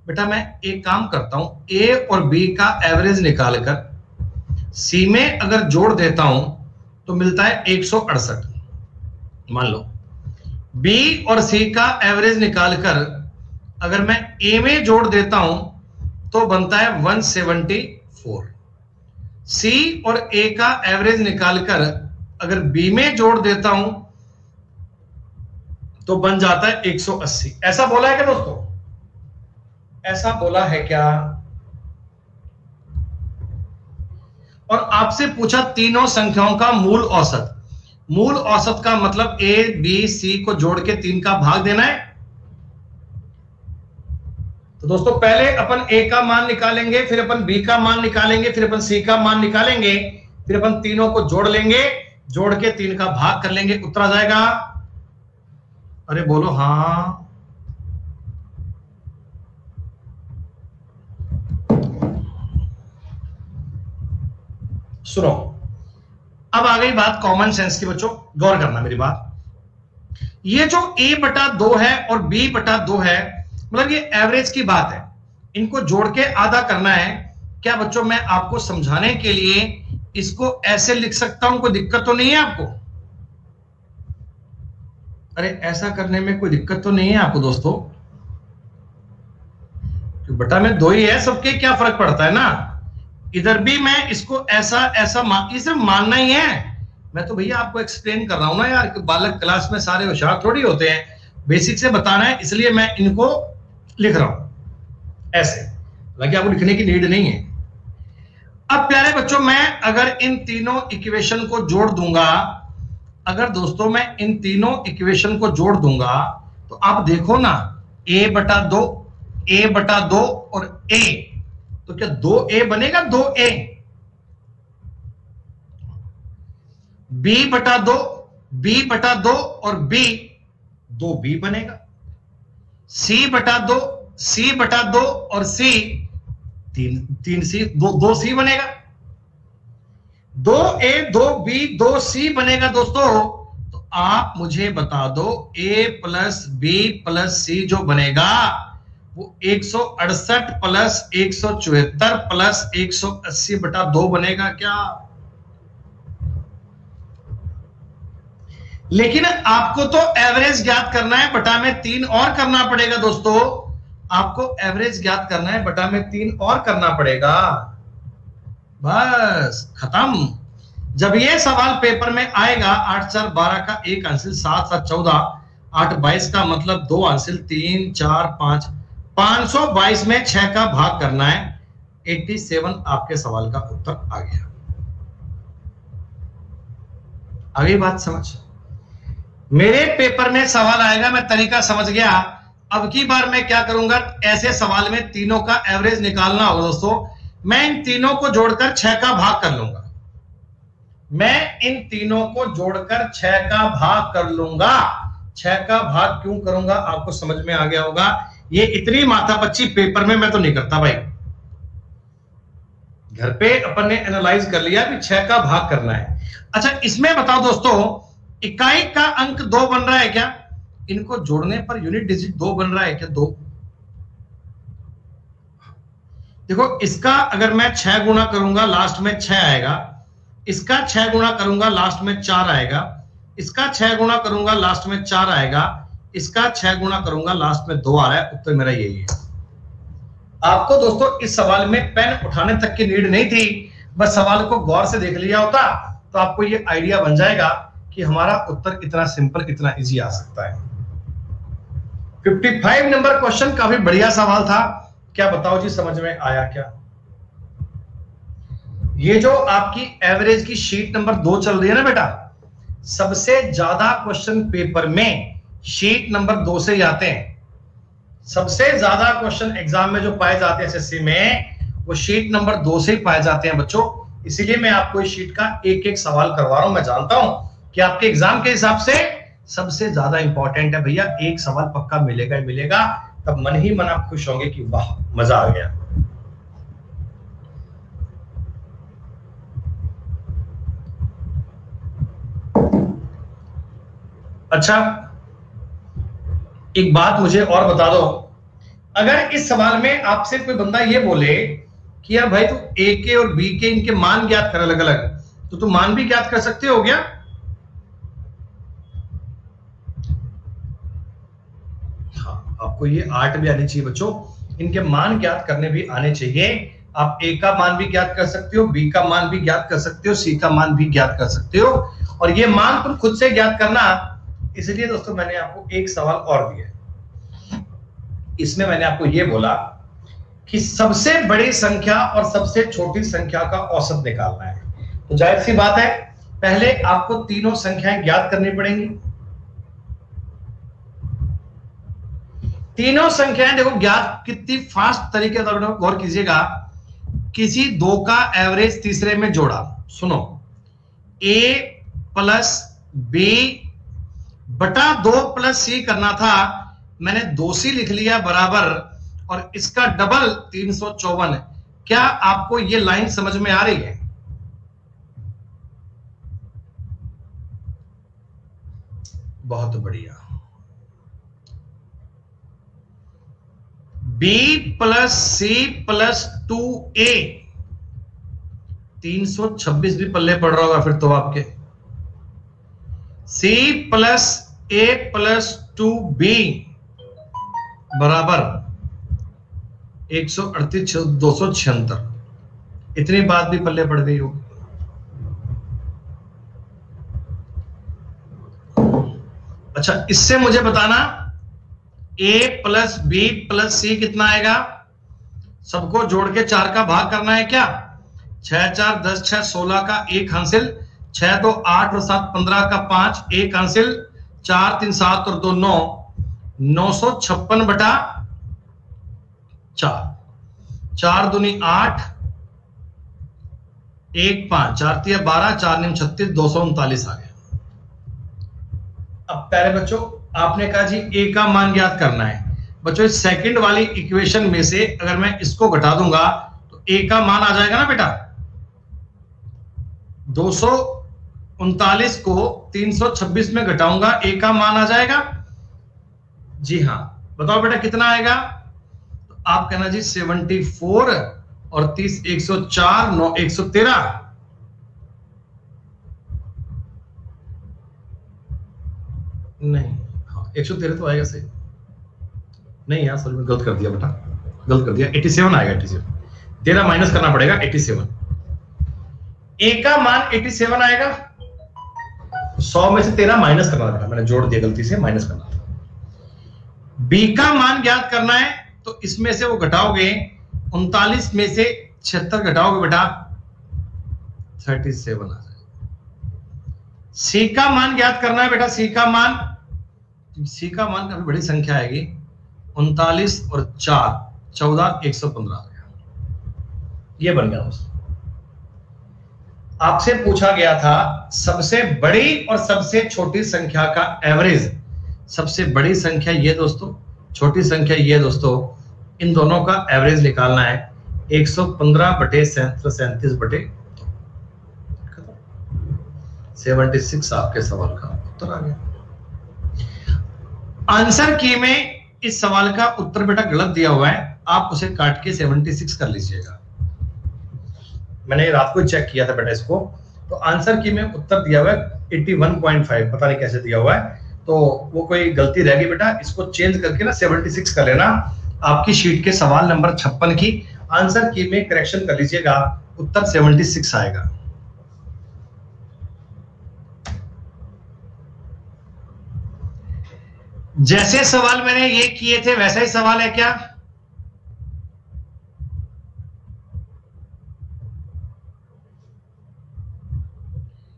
बेटा मैं एक काम करता हूं, ए और बी का एवरेज निकालकर सी में अगर जोड़ देता हूं तो मिलता है 168 मान लो। बी और सी का एवरेज निकालकर अगर मैं ए में जोड़ देता हूं तो बनता है 174। सी और ए का एवरेज निकालकर अगर बी में जोड़ देता हूं तो बन जाता है 180। ऐसा बोला है क्या दोस्तों, ऐसा बोला है क्या? और आपसे पूछा तीनों संख्याओं का मूल औसत, मूल औसत का मतलब ए बी सी को जोड़ के 3 का भाग देना है। तो दोस्तों पहले अपन ए का मान निकालेंगे, फिर अपन बी का मान निकालेंगे, फिर अपन सी का मान निकालेंगे, फिर अपन तीनों को जोड़ लेंगे, जोड़ के 3 का भाग कर लेंगे, उत्तर आ जाएगा। अरे बोलो हां। सुनो, अब आ गई बात कॉमन सेंस की बच्चों, गौर करना मेरी बात। ये जो a/2 है और b/2 है, मतलब ये एवरेज की बात है, इनको जोड़ के आधा करना है। क्या बच्चों मैं आपको समझाने के लिए इसको ऐसे लिख सकता हूं, कोई दिक्कत तो नहीं है आपको? अरे ऐसा करने में कोई दिक्कत तो नहीं है आपको दोस्तों? बटा में 2 ही है, सबके क्या फर्क पड़ता है ना। इधर भी मैं इसको ऐसा इसे मानना ही है। मैं तो भैया आपको एक्सप्लेन कर रहा हूं ना यार, कि बालक क्लास में सारे होशियार थोड़ी होते हैं, बेसिक से बताना है, इसलिए मैं इनको लिख रहा हूं ऐसे, हालांकि आपको लिखने की नीड नहीं है। अब प्यारे बच्चों मैं अगर इन तीनों इक्वेशन को जोड़ दूंगा, अगर दोस्तों मैं इन तीनों इक्वेशन को जोड़ दूंगा तो आप देखो ना, a/2 और a, तो क्या 2a बनेगा? 2a। b/2 और b 2b बनेगा। c/2 और c 3c 2c बनेगा। 2a 2b 2c बनेगा दोस्तों। तो आप मुझे बता दो a plus b plus c जो बनेगा वो 168 प्लस 174 प्लस 180/2 बनेगा क्या? लेकिन आपको तो एवरेज ज्ञात करना है, बटा में 3 और करना पड़ेगा दोस्तों। आपको एवरेज ज्ञात करना है, बटा में 3 और करना पड़ेगा। बस खत्म। जब ये सवाल पेपर में आएगा 8 4 12 का 1 आंसर, 7 7 14, 8 22 का मतलब 2 आंसर, 3 4 5, 522 में 6 का भाग करना है। 87 आपके सवाल का उत्तर आ गया। आ गई बात समझ? मेरे पेपर में सवाल आएगा, मैं तरीका समझ गया। अब की बार मैं क्या करूंगा, ऐसे सवाल में तीनों का एवरेज निकालना होगा दोस्तों। मैं इन तीनों को जोड़कर 6 का भाग कर लूंगा। मैं इन तीनों को जोड़कर 6 का भाग कर लूंगा। 6 का भाग क्यों करूंगा आपको समझ में आ गया होगा। ये इतनी माथापच्ची पेपर में मैं तो नहीं करता भाई। घर पे अपन ने एनालाइज कर लिया कि 6 का भाग करना है। अच्छा इसमें बताओ दोस्तों, इकाई का अंक 2 बन रहा है क्या? इनको जोड़ने पर यूनिट डिजिट 2 बन रहा है क्या? 2। देखो इसका अगर मैं 6 गुणा करूंगा लास्ट में 6 आएगा, इसका 6 गुणा करूंगा लास्ट में 4 आएगा, इसका 6 गुना करूंगा लास्ट में 4 आएगा, इसका 6 गुना करूंगा लास्ट में 2 आ रहा है। उत्तर मेरा यही है। आपको दोस्तों इस सवाल में पेन उठाने तक की नीड नहीं थी, बस सवाल को गौर से देख लिया होता तो आपको ये आइडिया बन जाएगा कि हमारा उत्तर इतना सिंपल, इतना इजी आ सकता है। 55 नंबर क्वेश्चन काफी बढ़िया सवाल था। क्या बताओ जी, समझ में आया क्या? ये जो आपकी एवरेज की शीट नंबर 2 चल रही है ना बेटा, सबसे ज्यादा क्वेश्चन पेपर में शीट नंबर 2 से ही आते हैं। सबसे ज्यादा क्वेश्चन एग्जाम में जो पाए जाते हैं एसएससी में, वो शीट नंबर 2 से ही पाए जाते हैं बच्चों। इसीलिए मैं आपको इस शीट का एक एक सवाल करवा रहा हूं। मैं जानता हूं कि आपके एग्जाम के हिसाब से सबसे ज्यादा इंपॉर्टेंट है भैया, एक सवाल पक्का मिलेगा ही मिलेगा। तब मन ही मन आप खुश होंगे कि वाह मजा आ गया। अच्छा, एक बात मुझे और बता दो, अगर इस सवाल में आपसे कोई बंदा ये बोले कि यार भाई तू ए के और बी के इनके मान ज्ञात कर अलग अलग, तो तुम मान भी ज्ञात कर सकते हो क्या? हाँ, आपको ये आर्ट भी आनी चाहिए बच्चों, इनके मान ज्ञात करने भी आने चाहिए। आप ए का मान भी ज्ञात कर सकते हो, बी का मान भी ज्ञात कर सकते हो, सी का मान भी ज्ञात कर सकते हो, और ये मान तुम खुद से ज्ञात करना। इसलिए दोस्तों मैंने आपको एक सवाल और दिया। इसमें मैंने आपको यह बोला कि सबसे बड़ी संख्या और सबसे छोटी संख्या का औसत निकालना है। तो जाहिर सी बात है, पहले आपको तीनों संख्याएं ज्ञात करनी पड़ेंगी। तीनों संख्याएं देखो ज्ञात कितनी फास्ट तरीके से, गौर कीजिएगा। किसी 2 का एवरेज तीसरे में जोड़ा, सुनो, a प्लस बी बटा 2 प्लस सी करना था, मैंने 2c लिख लिया बराबर, और इसका डबल 354 है। क्या आपको ये लाइन समझ में आ रही है? बहुत बढ़िया। b plus C plus 2a, 326 भी पल्ले पड़ रहा होगा फिर तो आपके। c plus a plus 2b बराबर 138 276। इतनी बात भी पल्ले पड़ गई होगी। अच्छा, इससे मुझे बताना a प्लस बी प्लस सी कितना आएगा? सबको जोड़ के 4 का भाग करना है क्या? 6 4 10 6 16 का 1 हासिल, 6 2 8 और 7 15 का 5 1 हासिल, 4 3 7 और 2 9, 956 बटा 4, 4 दूनी 8, 1 5, 4 3 12, 4 9 36, 239 आ गया। अब प्यारे बच्चों, आपने कहा जी ए का मान ज्ञात करना है। बच्चों इस सेकंड वाली इक्वेशन में से अगर मैं इसको घटा दूंगा तो ए का मान आ जाएगा ना बेटा, 239 को 326 में घटाऊंगा, ए का मान आ जाएगा। जी हाँ, बताओ बेटा कितना आएगा? तो आप कहना जी 74 और 30 104 9 113। नहीं, हाँ 113 तो आएगा सही। नहीं यार सर, मैं गलत कर दिया बेटा, गलत कर दिया। 87 आएगा, 87 तेरा माइनस करना पड़ेगा। 87 ए का मान 87 आएगा। 100 में से 13 माइनस करना था, मैंने जोड़ दिया गलती से, माइनस करना था। बी का मान ज्ञात करना है तो इसमें से वो घटाओगे, 39 में से 76 घटाओगे बेटा 37 आ जाएगा। सी का मान ज्ञात करना है बेटा, सी का मान काफी बड़ी संख्या आएगी, 39 और 4 14 115 आ गया। ये बन गया दोस्तों। आपसे पूछा गया था सबसे बड़ी और सबसे छोटी संख्या का एवरेज। सबसे बड़ी संख्या ये दोस्तों, छोटी संख्या ये दोस्तों, इन दोनों का एवरेज निकालना है। 115 बटे 37 बटे 76 आपके सवाल का उत्तर आ गया। आंसर की में इस सवाल का उत्तर बेटा गलत दिया हुआ है, आप उसे काट के 76 कर लीजिएगा। मैंने रात को चेक किया था बेटा इसको, तो आंसर की में उत्तर दिया हुआ है 81.5, पता नहीं कैसे दिया हुआ है, तो वो कोई गलती रहेगी बेटा, इसको चेंज करके ना 76 कर लेना। आपकी शीट के सवाल नंबर 56 की आंसर की में करेक्शन कर लीजिएगा, उत्तर 76 आएगा। जैसे सवाल मैंने ये किए थे वैसा ही सवाल है क्या?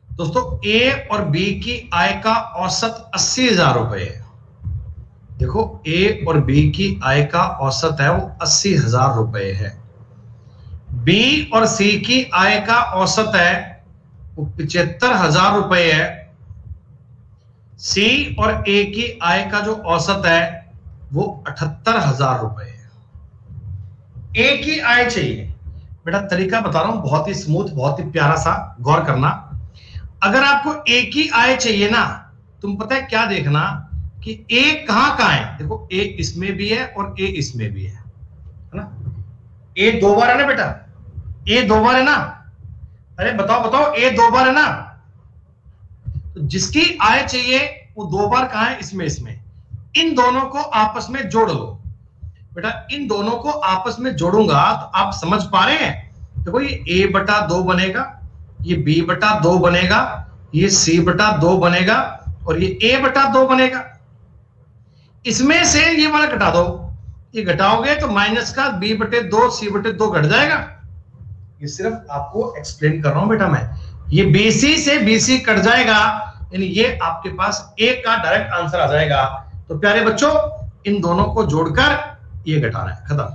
दोस्तों ए और बी की आय का औसत 80,000 रुपए है। देखो ए और बी की आय का औसत है वो 80,000 रुपए है। बी और सी की आय का औसत है वो 75,000 रुपए है। सी और ए की आय का जो औसत है वो 78,000 रुपए है। ए की आय चाहिए बेटा, तरीका बता रहा हूं बहुत ही स्मूथ, बहुत ही प्यारा सा, गौर करना। अगर आपको ए की आय चाहिए ना, तुम पता है क्या देखना कि ए कहां है। देखो ए इसमें भी है और ए इसमें भी है ना। ए 2 बार है ना बेटा, ए 2 बार है ना। अरे बताओ ए 2 बार है ना। तो जिसकी आय चाहिए वो 2 बार कहां है, इसमें। इन दोनों को आपस में जोड़ लो बेटा। इन दोनों को आपस में जोड़ूंगा तो आप समझ पा रहे हैं। देखो ये a/2 बनेगा, ये b/2 बनेगा, ये c/2 बनेगा और ये a/2 बनेगा। इसमें से ये वाला घटा दो, ये घटाओगे तो माइनस का b/2 c/2 घट जाएगा। ये सिर्फ आपको एक्सप्लेन कर रहा हूं बेटा मैं। ये BC से BC कट जाएगा, यानी ये आपके पास A का डायरेक्ट आंसर आ जाएगा। तो प्यारे बच्चों इन दोनों को जोड़कर ये घटाना है, खत्म।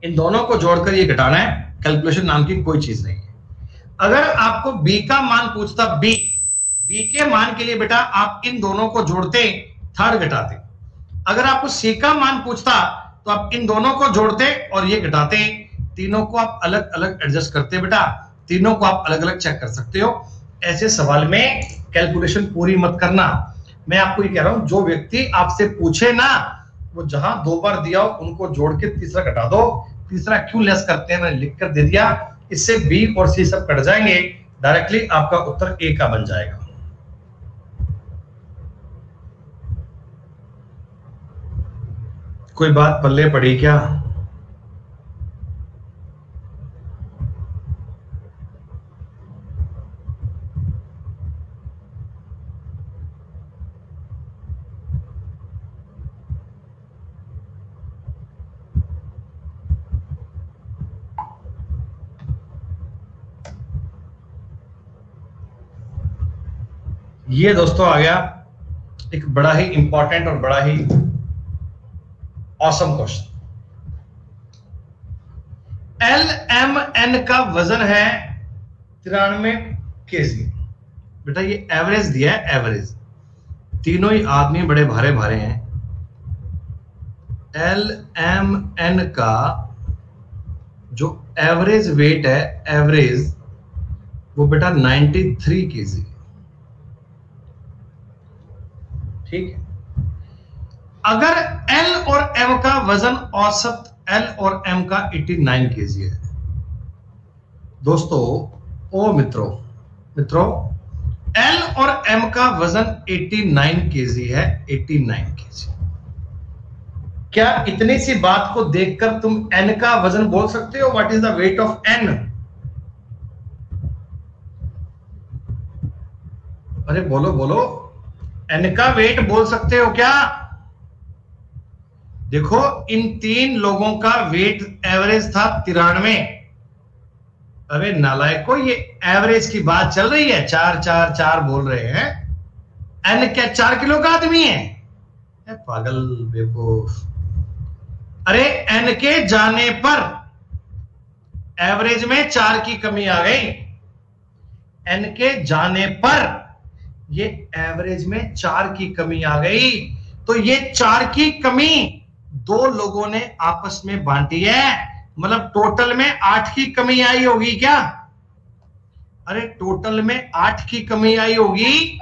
इन दोनों को जोड़कर ये घटाना है, कैलकुलेशन नाम की कोई चीज नहीं है। अगर आपको B का मान पूछता, B के मान के लिए बेटा आप इन दोनों को जोड़ते, थर्ड घटाते। अगर आपको C का मान पूछता तो आप इन दोनों को जोड़ते और ये घटाते। तीनों को आप अलग अलग एडजस्ट करते बेटा, तीनों को आप अलग अलग चेक कर सकते हो। ऐसे सवाल में कैलकुलेशन पूरी मत करना। मैं आपको ये कह रहा हूं, जो व्यक्ति आपसे पूछे ना, वो जहां 2 बार दिया हो उनको जोड़ के तीसरा घटा दो। तीसरा क्यों लेस करते हैं मैंने लिख कर दे दिया, इससे बी और सी सब कट जाएंगे, डायरेक्टली आपका उत्तर ए का बन जाएगा। कोई बात पल्ले पड़ी क्या? ये दोस्तों आ गया एक बड़ा ही इंपॉर्टेंट और बड़ा ही ऑसम क्वेश्चन। LMN का वजन है 93 kg। बेटा ये एवरेज दिया है, एवरेज। तीनों ही आदमी बड़े भारे भारे हैं। LMN का जो एवरेज वेट है, एवरेज, वो बेटा 93 kg। ठीक है। अगर L और M का वजन औसत L और M का 89 kg है दोस्तों, ओ मित्रों L और M का वजन 89 kg है, 89 kg। क्या इतनी सी बात को देखकर तुम N का वजन बोल सकते हो? What is the weight of N? अरे बोलो, N का वेट बोल सकते हो क्या? देखो इन 3 लोगों का वेट एवरेज था 93। अरे नालायको, ये एवरेज की बात चल रही है, 4 बोल रहे हैं। N क्या 4 किलो का आदमी है? पागल बेवकूफ। अरे N के जाने पर एवरेज में 4 की कमी आ गई। N के जाने पर ये एवरेज में 4 की कमी आ गई, तो ये 4 की कमी 2 लोगों ने आपस में बांटी है, मतलब टोटल में 8 की कमी आई होगी क्या? अरे टोटल में 8 की कमी आई होगी,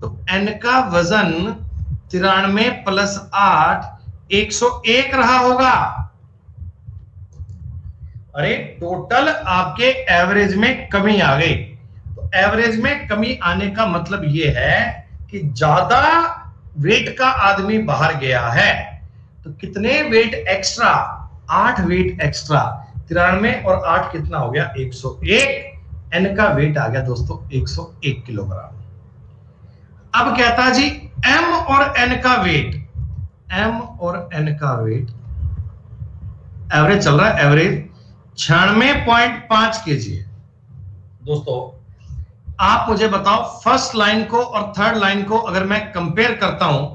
तो N का वजन 93 + 8 101 रहा होगा। अरे टोटल आपके एवरेज में कमी आ गई, तो एवरेज में कमी आने का मतलब यह है कि ज्यादा वेट का आदमी बाहर गया है, तो कितने वेट एक्स्ट्रा, 8 वेट एक्स्ट्रा, 93 और 8 कितना हो गया 101। एन का वेट आ गया दोस्तों 101 किलोग्राम। अब कहता जी एम और एन का वेट, एम और एन का वेट एवरेज चल रहा है, एवरेज 96.5 केजी है। दोस्तों आप मुझे बताओ फर्स्ट लाइन को और थर्ड लाइन को अगर मैं कंपेयर करता हूं,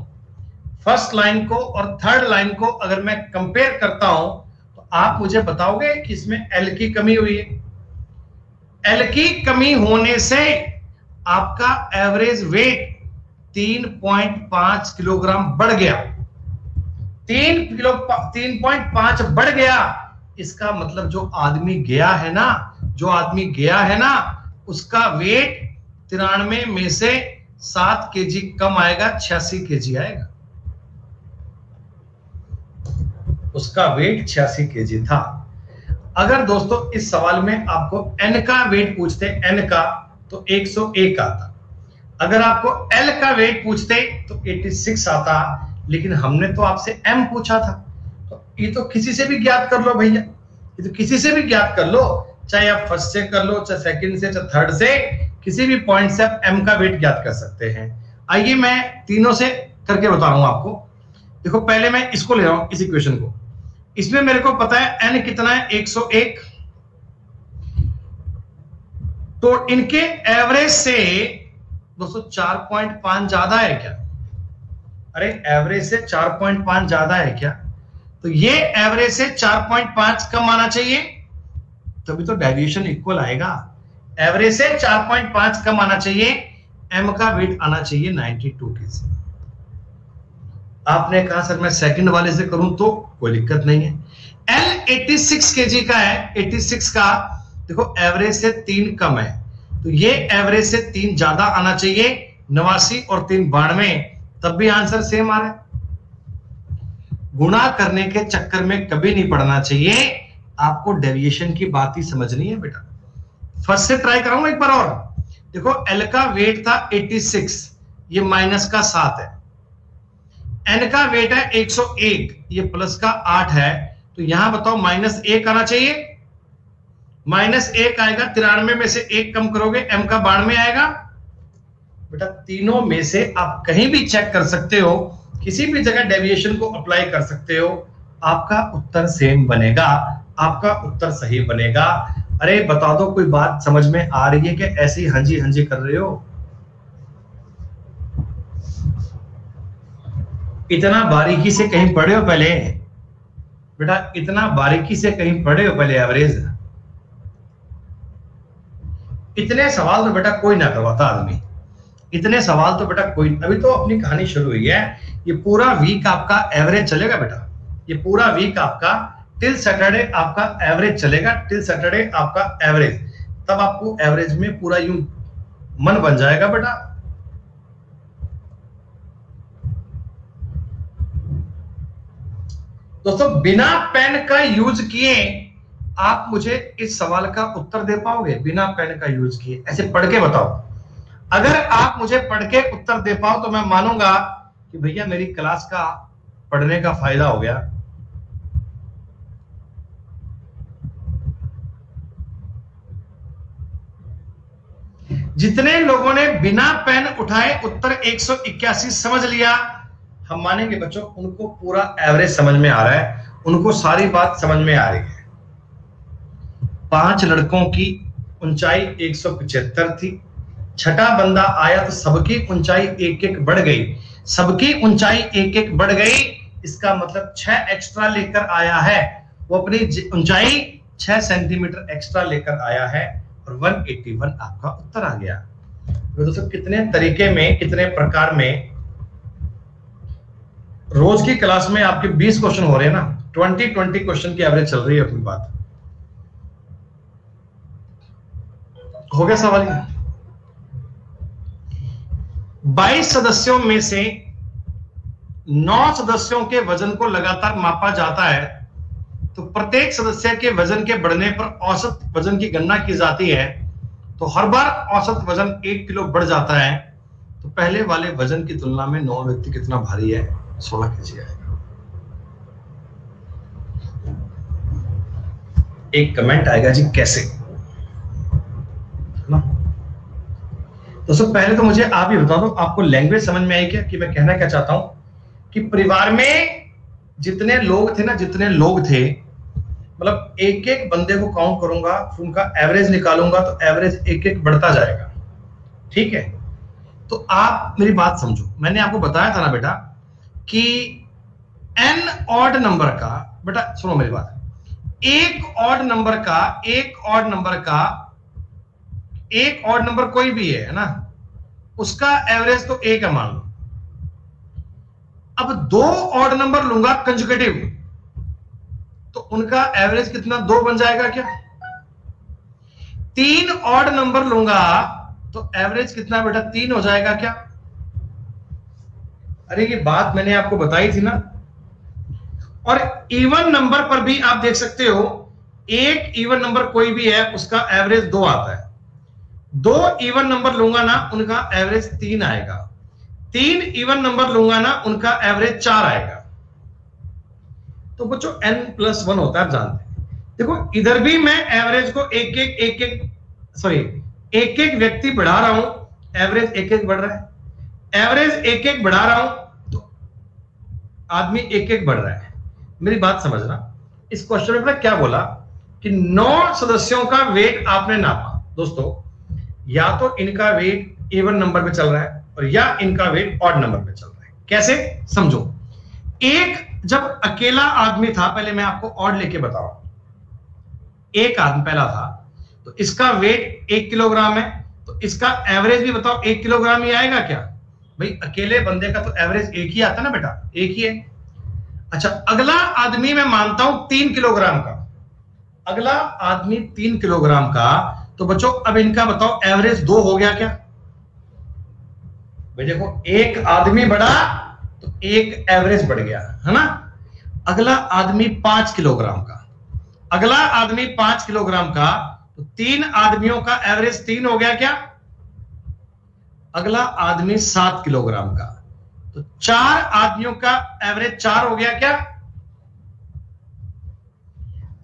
फर्स्ट लाइन को और थर्ड लाइन को अगर मैं कंपेयर करता हूं, तो आप मुझे बताओगे कि इसमें एल की कमी हुई है। एल की कमी होने से आपका एवरेज वेट 3.5 किलोग्राम बढ़ गया, 3.5 बढ़ गया। इसका मतलब जो आदमी गया है ना, जो आदमी गया है ना, उसका वेट 93 में से 7 केजी कम आएगा, 86 केजी आएगा। उसका वेट 86 केजी था। अगर दोस्तों इस सवाल में आपको एन का वेट पूछते, एन का, तो 101 आता। अगर आपको एल का वेट पूछते तो 86 आता, लेकिन हमने तो आपसे एम पूछा था। तो ये तो किसी से भी ज्ञात कर लो भैया, ये तो किसी से भी ज्ञात कर लो, चाहे आप फर्स्ट से कर लो, चाहे सेकंड से, चाहे थर्ड से, किसी भी पॉइंट से आप एम का वेट ज्ञात कर सकते हैं। आइए मैं तीनों से करके बता रहा हूं आपको। देखो पहले मैं इसको ले रहा हूं, इस इक्वेशन को। इसमें मेरे को पता है एन कितना है 101, तो इनके एवरेज से दोस्तों 4.5 ज्यादा है क्या? अरे एवरेज से 4.5 ज्यादा है क्या? तो ये एवरेज से 4.5 कम आना चाहिए, तभी तो डेविएशन इक्वल आएगा। एवरेज से 4.5 कम आना चाहिए, एम का वेट आना चाहिए 92 केजी। आपने कहा सर मैं सेकंड वाले से करूं तो कोई दिक्कत नहीं है। एल 86 केजी का है, 86 का देखो एवरेज से 3 कम है, तो ये एवरेज से 3 ज्यादा आना चाहिए, 89 और 3 92, तब भी आंसर सेम आ रहा है। गुणा करने के चक्कर में कभी नहीं पड़ना चाहिए, आपको डेविएशन की बात ही समझनी है बेटा। फर्स्ट से ट्राई कराऊंगा एक बार और। देखो एल का वेट था 86, ये माइनस का 7 है। एन का वेट है 101, ये प्लस का 8 है, तो यहां बताओ -1 आना चाहिए। -1 आएगा, 93 में से 1 कम करोगे, एम का 92 आएगा। बेटा तीनों में से आप कहीं भी चेक कर सकते हो, किसी भी जगह डेविएशन को अप्लाई कर सकते हो, आपका उत्तर सेम बनेगा, आपका उत्तर सही बनेगा। अरे बता दो कोई बात समझ में आ रही है कि ऐसी हंजी हंजी कर रहे हो? इतना बारीकी से कहीं पढ़े हो पहले? बेटा इतना बारीकी से कहीं पढ़े हो पहले एवरेज? इतने सवाल तो बेटा कोई ना करवाता आदमी, इतने सवाल तो बेटा कोई। अभी तो अपनी कहानी शुरू हुई है, ये पूरा वीक आपका एवरेज चलेगा बेटा, ये पूरा वीक आपका टिल सैटरडे आपका एवरेज चलेगा, टिल सैटरडे आपका एवरेज। तब आपको एवरेज में पूरा यूं मन बन जाएगा बेटा। दोस्तों बिना पेन का यूज किए आप मुझे इस सवाल का उत्तर दे पाओगे? बिना पेन का यूज किए ऐसे पढ़ के बताओ। अगर आप मुझे पढ़ के उत्तर दे पाओ तो मैं मानूंगा कि भैया मेरी क्लास का पढ़ने का फायदा हो गया। जितने लोगों ने बिना पेन उठाए उत्तर 181 समझ लिया, हम मानेंगे बच्चों उनको पूरा एवरेज समझ में आ रहा है, उनको सारी बात समझ में आ रही है। 5 लड़कों की ऊंचाई 175 थी, छठा बंदा आया तो सबकी ऊंचाई 1-1 बढ़ गई, सबकी ऊंचाई 1-1 बढ़ गई। इसका मतलब 6 एक्स्ट्रा लेकर आया है, वो अपनी ऊंचाई 6 सेंटीमीटर एक्स्ट्रा लेकर आया है और 181 आपका उत्तर आ गया। तो दोस्तों कितने तरीके में, कितने प्रकार में, रोज की क्लास में आपके 20 क्वेश्चन हो रहे हैं ना, 20 क्वेश्चन की एवरेज चल रही है अपनी बात। हो गया सवाल? 22 सदस्यों में से 9 सदस्यों के वजन को लगातार मापा जाता है, तो प्रत्येक सदस्य के वजन के बढ़ने पर औसत वजन की गणना की जाती है। तो हर बार औसत वजन 1 किलो बढ़ जाता है, तो पहले वाले वजन की तुलना में नॉर्मल व्यक्ति कितना भारी है? 16 केजी आएगा। एक कमेंट आएगा जी कैसे, है ना? दोस्तों पहले तो मुझे आप ही बता दो, आपको लैंग्वेज समझ में आई क्या कि मैं कहना क्या चाहता हूं? कि परिवार में जितने लोग थे ना, जितने लोग थे, मतलब एक एक बंदे को काउंट करूंगा, उनका एवरेज निकालूंगा, तो एवरेज एक एक बढ़ता जाएगा। ठीक है, तो आप मेरी बात समझो। मैंने आपको बताया था ना बेटा कि n ऑड नंबर का, बेटा सुनो मेरी बात, एक ऑड नंबर कोई भी है ना, उसका एवरेज तो एक है मान लो। अब 2 ऑड नंबर लूंगा कंजुगेटिव, तो उनका एवरेज कितना? 2 बन जाएगा क्या? 3 ऑड नंबर लूंगा तो एवरेज कितना बेटा? 3 हो जाएगा क्या? अरे ये बात मैंने आपको बताई थी ना। और इवन नंबर पर भी आप देख सकते हो, एक इवन नंबर कोई भी है उसका एवरेज 2 आता है। 2 इवन नंबर लूंगा ना, उनका एवरेज 3 आएगा। 3 इवन नंबर लूंगा ना, उनका एवरेज 4 आएगा। तो बच्चों n+1 होता है, आप जानते हैं। देखो इधर भी मैं एवरेज को एक एक व्यक्ति बढ़ा रहा हूं, एवरेज एक एक बढ़ रहा है। एवरेज एक एक बढ़ा रहा हूं तो आदमी एक एक बढ़ रहा है। मेरी बात समझना, इस क्वेश्चन में क्या बोला कि 9 सदस्यों का वेट आपने नापा। दोस्तों या तो इनका वेट इवन नंबर पे चल रहा है और या इनका वेट ऑड नंबर पे चल रहा है। कैसे समझो? एक जब अकेला आदमी था, पहले मैं आपको ऑड लेके बताऊं, एक आदमी पहला था, तो इसका वेट 1 किलोग्राम है, तो इसका एवरेज भी बताओ 1 किलोग्राम ही आएगा क्या? भाई अकेले बंदे का तो एवरेज एक ही आता ना बेटा, एक ही है। अच्छा अगला आदमी मैं मानता हूं 3 किलोग्राम का, अगला आदमी 3 किलोग्राम का, तो बच्चों अब इनका बताओ एवरेज 2 हो गया क्या? भाई देखो एक आदमी बढ़ा तो एक एवरेज बढ़ गया, है ना? अगला आदमी 5 किलोग्राम का, अगला आदमी 5 किलोग्राम का, तो 3 आदमियों का एवरेज 3 हो गया क्या? अगला आदमी 7 किलोग्राम का, तो 4 आदमियों का एवरेज 4 हो गया क्या?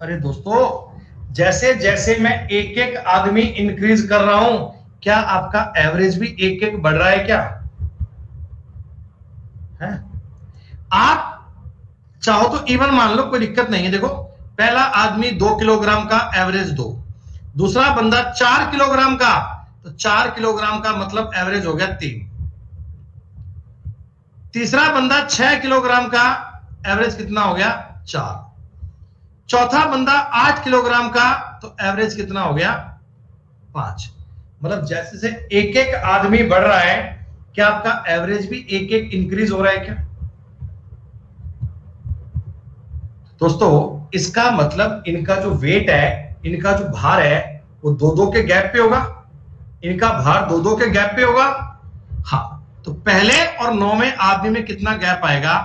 अरे दोस्तों जैसे जैसे मैं एक एक आदमी इंक्रीज कर रहा हूं, क्या आपका एवरेज भी एक एक बढ़ रहा है क्या? है? आप चाहो तो इवन मान लो, कोई दिक्कत नहीं है। देखो पहला आदमी 2 किलोग्राम का, एवरेज 2। दूसरा बंदा 4 किलोग्राम का, तो 4 किलोग्राम का मतलब एवरेज हो गया 3। तीसरा बंदा 6 किलोग्राम का, एवरेज कितना हो गया? 4। चौथा बंदा 8 किलोग्राम का, तो एवरेज कितना हो गया? 5। मतलब जैसे जैसे एक एक आदमी बढ़ रहा है, क्या आपका एवरेज भी एक एक इंक्रीज हो रहा है क्या? दोस्तों इसका मतलब इनका जो वेट है, इनका जो भार है, वो 2-2 के गैप पे होगा। इनका भार 2-2 के गैप पे होगा। हाँ, तो पहले और 9 में आदमी में कितना गैप आएगा?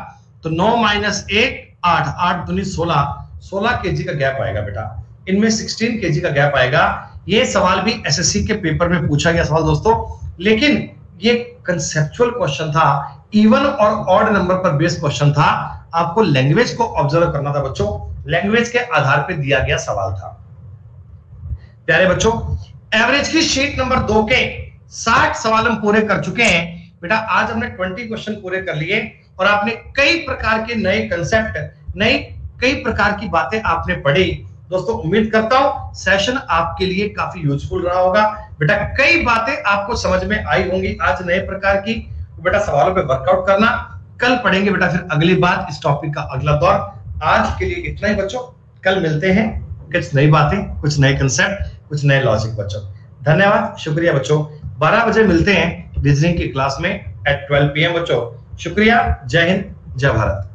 तो 9 - 1 8, 8 दूनी 16 केजी का गैप आएगा बेटा। इनमें 16 केजी का गैप आएगा। ये सवाल भी एसएससी के पेपर में पूछा गया सवाल दोस्तों, लेकिन ये कंसेप्चुअल क्वेश्चन था, इवन और ऑड नंबर पर बेस्ड क्वेश्चन था। आपको लैंग्वेज को ऑब्जर्व करना था बच्चों, लैंग्वेज के आधार पर दिया गया सवाल था। प्यारे बच्चों, एवरेज की शीट नंबर 2 के 60 सवाल हम पूरे कर चुके हैं बेटा। आज हमने 20 क्वेश्चन पूरे कर लिए और आपने कई प्रकार के नए कंसेप्ट, कई प्रकार की बातें आपने पढ़ी। दोस्तों उम्मीद करता हूं सेशन आपके लिए काफी यूजफुल रहा होगा बेटा। कई बातें आपको समझ में आई होंगी आज नए प्रकार की। बेटा सवालों पे वर्कआउट करना, कल पढ़ेंगे बेटा फिर अगली बात, इस टॉपिक का अगला दौर। आज के लिए इतना ही बच्चों, कल मिलते हैं कुछ नई बातें, कुछ नए कंसेप्ट, कुछ नए लॉजिक बच्चों। धन्यवाद, शुक्रिया बच्चों। 12 बजे मिलते हैं रीजनिंग की क्लास में एट 12 PM बच्चों। शुक्रिया, जय हिंद, जय भारत।